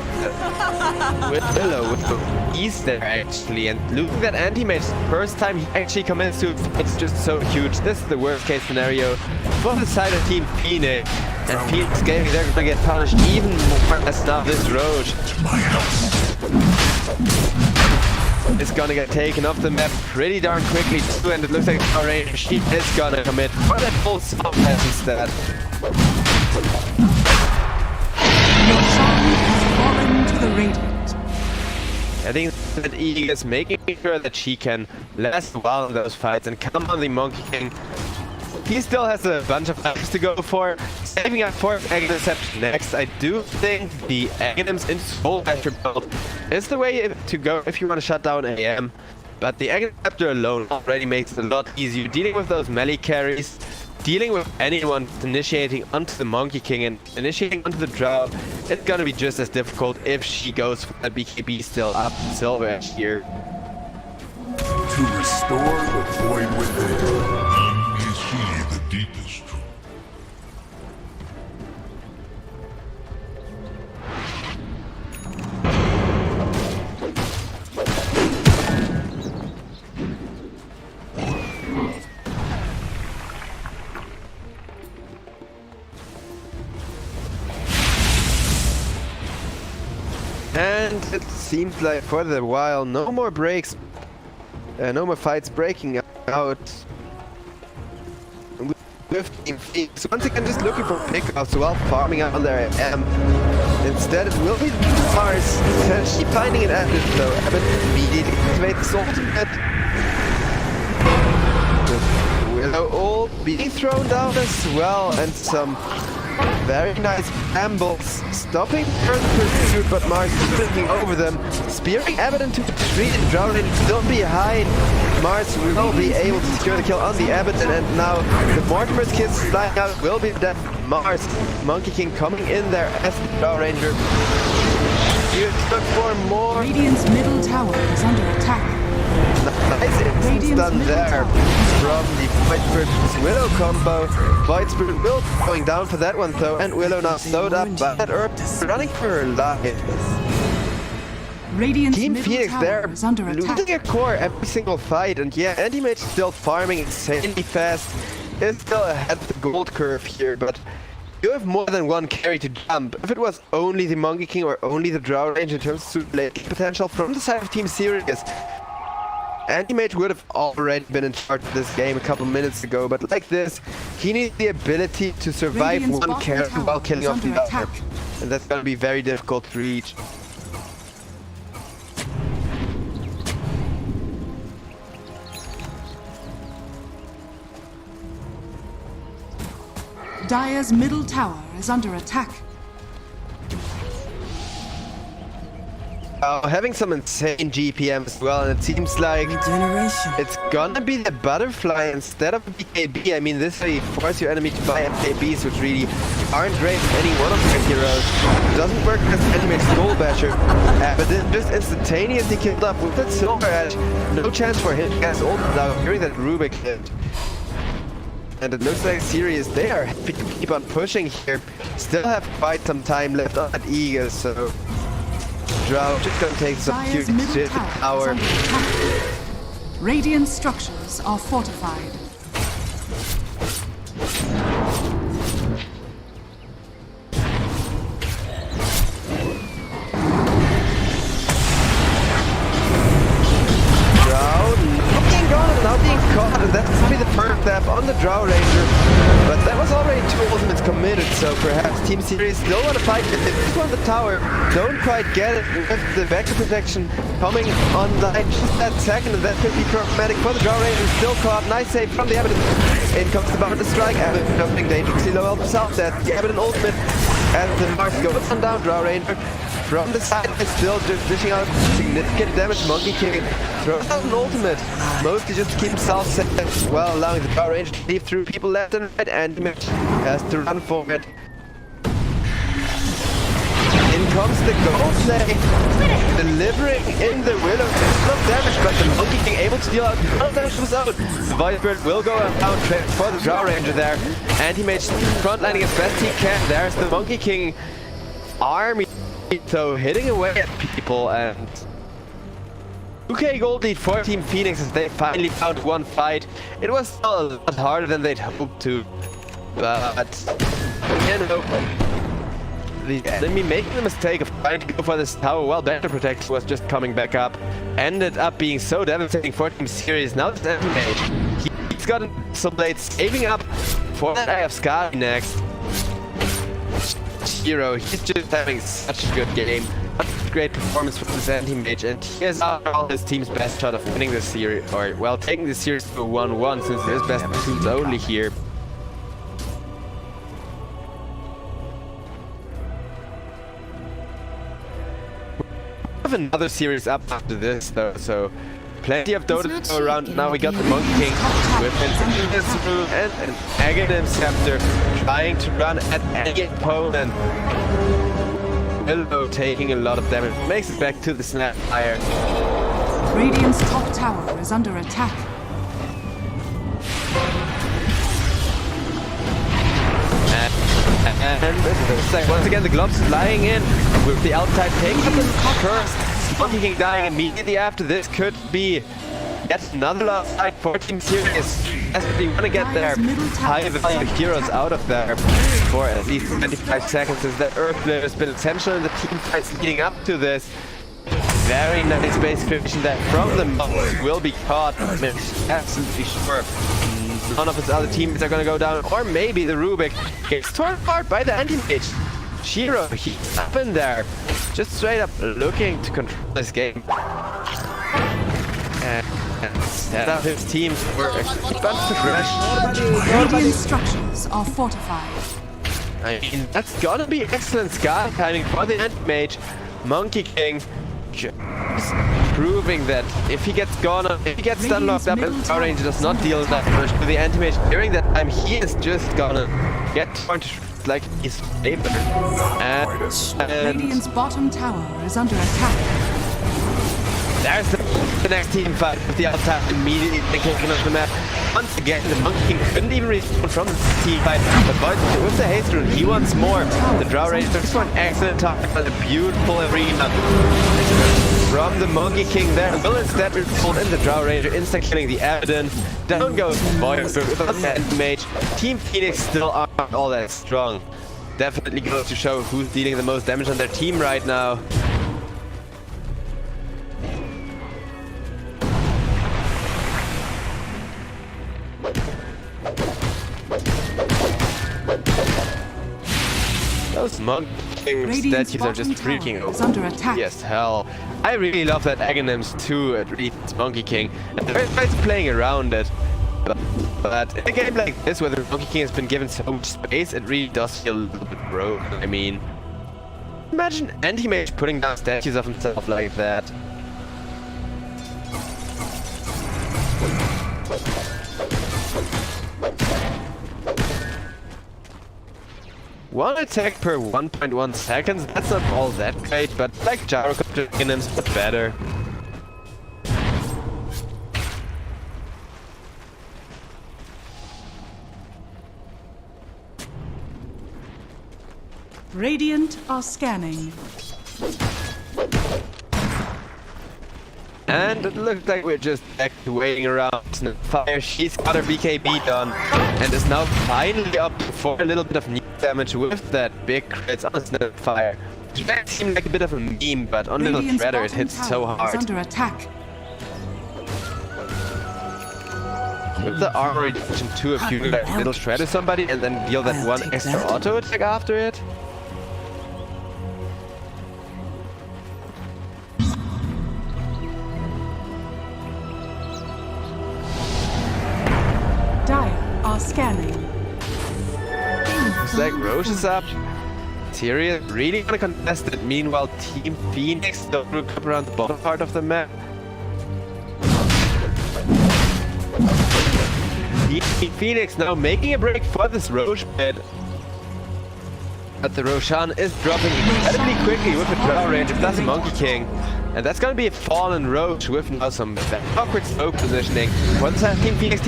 with Willow with the ease there actually, and losing that anti-mage first time he actually commits to it. It's just so huge. This is the worst case scenario for the side of Team Phoenix, and Phoenix Gaming, they're gonna get punished even more as now this Roach is gonna get taken off the map pretty darn quickly too, and it looks like our range she is gonna commit for that full soft pass instead. Your song has fallen to the Radiant. I think that Eagle is making sure that she can last a while in those fights and come on the Monkey King. He still has a bunch of fights to go for, saving up for Aghanim next. I do think the Aghanim's into Soul Basher build is the way to go if you want to shut down AM. but the Exceptor alone already makes it a lot easier dealing with those melee carries, dealing with anyone initiating onto the Monkey King and initiating onto the Drow. It's gonna be just as difficult if she goes for that BKB still up Silver Edge here. To restore the void within. Is he the deepest truth? And it seems like for the while, no more breaks, no more fights breaking out with Team Phoenix. Once again, just looking for pickups while farming out on their AM. Instead, it will be Mars potentially finding an Abbott, though Abbott immediately activates his ultimate. With Willow ult being thrown down as well, and some very nice ambles, stopping further pursuit, but Mars flipping over them, spearing Abbott into a tree and drowning still behind. Mars will be able to secure the kill on the Abbott, and now the Mortimer's kids flying out will be dead. Mars, Monkey King coming in there as the Drow Ranger. You look for more. Radiant's middle tower is under attack. Nice instance done there from the Void Spirit's Willow combo. Void Spirit will be going down for that one though, and Willow now slowed up by that herb, running for her life. Radiant's Team middle Phoenix tower there, is under attack. losing a core every single fight, and yeah, Anti-Mage still farming insanely fast. Is still ahead of the gold curve here, but you have more than one carry to jump. If it was only the Monkey King or only the Drow Ranger in terms of late potential from the side of Team Sirius, Anti-Mage would have already been in charge of this game a couple minutes ago, but like this, he needs the ability to survive Radiant's one bottom carry tower while killing is off the under other. attack. And that's gonna be very difficult to reach. Dire's middle tower is under attack. Having some insane GPM as well, and it seems like Regeneration. it's gonna be the butterfly instead of BKB. I mean, this way you force your enemy to buy MKBs, which really aren't great for any one of their heroes. It doesn't work against Anti-Mage Soul Basher, but then just instantaneously killed up with that Silver Edge. No chance for him to get his ult without hearing that Rubik hit. And it looks like Sirius, they are happy to keep on pushing here. Still have quite some time left on that Eagle, so Drow just gonna take some Dire's cute middle shit tower is power. under attack. Radiant structures are fortified. Now being caught, and that's probably the first step on the Drow Ranger. But that was already 2 ultimates committed, so perhaps Team Sirius still want to fight it. This one, the tower, don't quite get it with the vector protection coming online just that second, and that could be problematic for the Drow Ranger. Still caught, nice save from the Abbott. In comes the bound to strike, Abbott jumping dangerously low, help himself, that the Abbott ultimate as the Mars goes on down, Drow Ranger. From the side, is still just dishing out significant damage. Monkey King throws out an ultimate, mostly just to keep himself safe, while allowing the Drow Ranger to leave through people left and right, and Anti-Mage has to run for it. In comes the gold play, delivering in the Willow. It's not damage, but the Monkey King able to deal out no damage to his own. The Void Spirit will go around trade for the Drow Ranger there. Anti-Mage frontlining as best he can. There's the Monkey King army. So hitting away at people, and 2k gold lead for Team Phoenix as they finally found one fight. It was still a lot harder than they'd hoped to, but you know, the enemy making the mistake of trying to go for this tower while Vector Protection was just coming back up ended up being so devastating for Team Sirius. Now it's Anti-Mage. He's got some blades saving up for that Eye of Sky next. Hero, he's just having such a good game. Great performance from this Anti-Mage, and he has all his team's best shot of winning this series, or well, taking this series to 1-1 since his best platoon's only here. We have another series up after this though, so Plenty of Dota to go around. Now we got the Monkey King with his room and an Aghanim Scepter trying to run at any opponent. Willow taking a lot of damage. Makes it back to the Snapfire. Radiant's top tower is under attack. And once again the gloves flying in with the outside take up the first. Monkey King dying immediately after this could be yet another last fight for Team Sirius. Desperately want to get their high value heroes out of there for at least 25 seconds, since that Earth Flare has been essential in the team fights leading up to this. Very nice base creation that from the monks will be caught. I'm absolutely sure none of his other teammates are gonna go down, or maybe the Rubik gets torn apart by the anti-mage. Shiro, he's up in there, just straight up looking to control this game. And set up his team for a bunch of rush. Radiant structures are fortified. I mean, that's gonna be excellent sky timing for the anti-mage. Monkey King just proving that if he gets gone, if he gets stun locked up and Power Ranger does not deal that much to the anti-mage during that time, he is just gonna get torn to shreds like he's paper. And Radiant's bottom tower is under attack. there's the next team fight with the outside immediately kicking off the map. Once again, the Monkey King couldn't even respawn from the team fight, but with the haste rune, he wants more. The Drow Ranger, this one excellent target for the beautiful arena. From the Monkey King there, will instead respawn in the Drow Ranger, instant killing the Abaddon. Down goes Void without the Anti-Mage. Team Phoenix still aren't all that strong. Definitely goes to show who's dealing the most damage on their team right now. Those Monkey King statues are just freaking over. Yes, hell. I really love that Aghanims too, at least Monkey King. And they're playing around it. But in a game like this, where the Monkey King has been given so much space, it really does feel a little bit broken. I mean, imagine Anti-Mage putting down statues of himself like that. One attack per 1.1 seconds, that's not all that great, but like Gyrocopter Aghanims, but better. Radiant are scanning. And it looks like we're just back to waiting around. Snapfire, she's got her BKB done and is now finally up for a little bit of knee damage with that big crits on Snapfire. Which might seem like a bit of a meme, but on Little Shredder it hits so hard. Under attack. With the armor reduction too, if you like Little Shredder somebody and then deal that one extra auto attack after it. Are scanning. Looks like Roche is up. Sirius really gonna contest it. Meanwhile, Team Phoenix don't recover around the bottom part of the map. Team Phoenix now making a break for this Roche bed. But the Roshan is dropping incredibly quickly with a Drow Ranger plus a Monkey King. And that's gonna be a fallen Roche with now some awkward smoke positioning. Once Team Phoenix,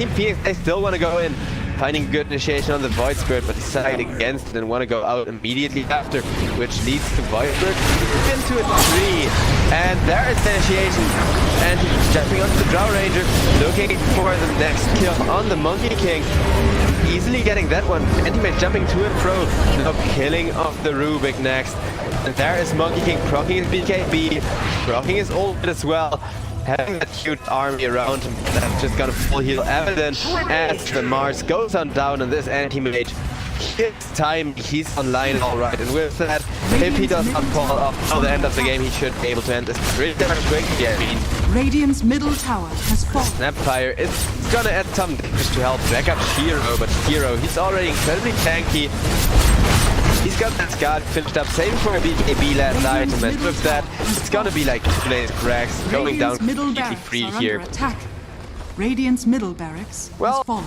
they still wanna go in. Finding good initiation on the Void Spirit, but decide against it and want to go out immediately after, which leads to Void Spirit into a tree. And there is the initiation. And he's jumping onto the Drow Ranger, looking for the next kill on the Monkey King. Easily getting that one. Anti-Mage jumping to and fro. Now killing off the Rubik next. And there is Monkey King proccing his BKB, proccing his ult as well. Having that huge army around him that's just gonna full heal Abaddon as the Mars goes on down and this anti-mage. His time, he's online alright, and with that, if he does not fall off till the end of the game, he should be able to end this pretty damn quickly. I mean, Radiant's middle tower has fallen. Snapfire is gonna add some damage to help back up Shiro, but Shiro, he's already incredibly tanky. He's got that Scar finished up, saving for a BKB last item, and with that, it's gonna be like 2 lanes cracks, going down Radiant's middle completely barracks free are here. under attack. Radiant's middle barracks Well, has fallen.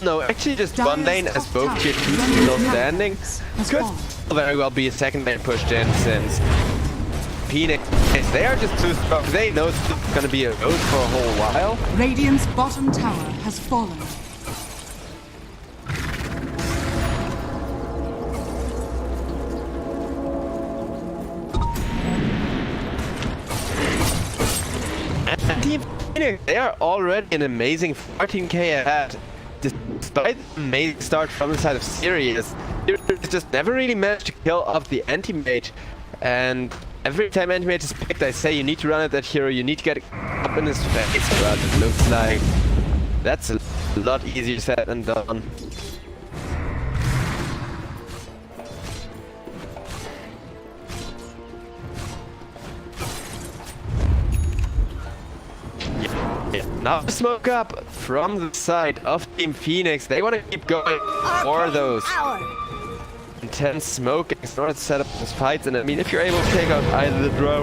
no, actually just Dire's one lane as top both tower tier 2 under still attack standing. has Could fallen. very well be a second lane pushed in since Phoenix, they are just too strong. They know it's gonna be a road for a whole while. Radiant's bottom tower has fallen. And Team Phoenix, they are already an amazing 14k ahead. Despite the amazing start from the side of Sirius, they just never really managed to kill off the anti-mage. And every time anti-mage is picked, I say you need to run at that hero, you need to get up in his face, but it looks like that's a lot easier said than done. Yeah. Now smoke up from the side of Team Phoenix. They want to keep going for those intense smoke in order to set up those fights. And I mean, if you're able to take out either the draw.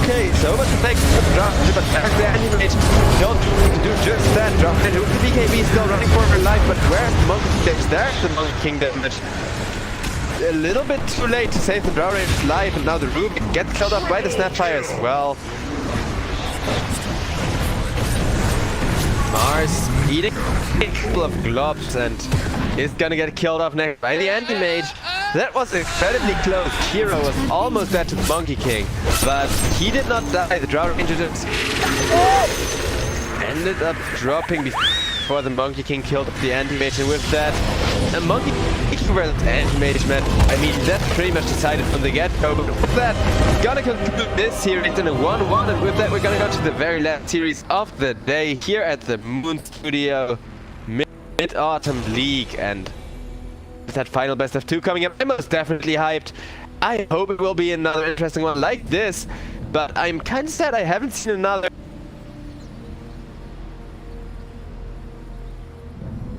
Okay, so much thanks for the drop, but there's the anti-mage. Don't do just that. Drop into the BKB still running for her life, but where's the Monkey King? There's the Monkey King damage. A little bit too late to save the Drow Ranger's life, and now the Ruby gets killed off by the Snapfire as well. Mars eating a couple of globs and is gonna get killed off next by the anti-mage. That was incredibly close. Hero was almost dead to the Monkey King, but he did not die. The Drow Ranger just ended up dropping before the Monkey King killed the anti-mage, and with that, a Monkey King versus anti-mage match. I mean, that's pretty much decided from the get-go, but with that, gonna conclude this series in a 1-1, and with that, we're gonna go to the very last series of the day here at the Moon Studio Mid-Autumn League, and with that final best of 2 coming up, I'm most definitely hyped. I hope it will be another interesting one like this, but I'm kind of sad I haven't seen another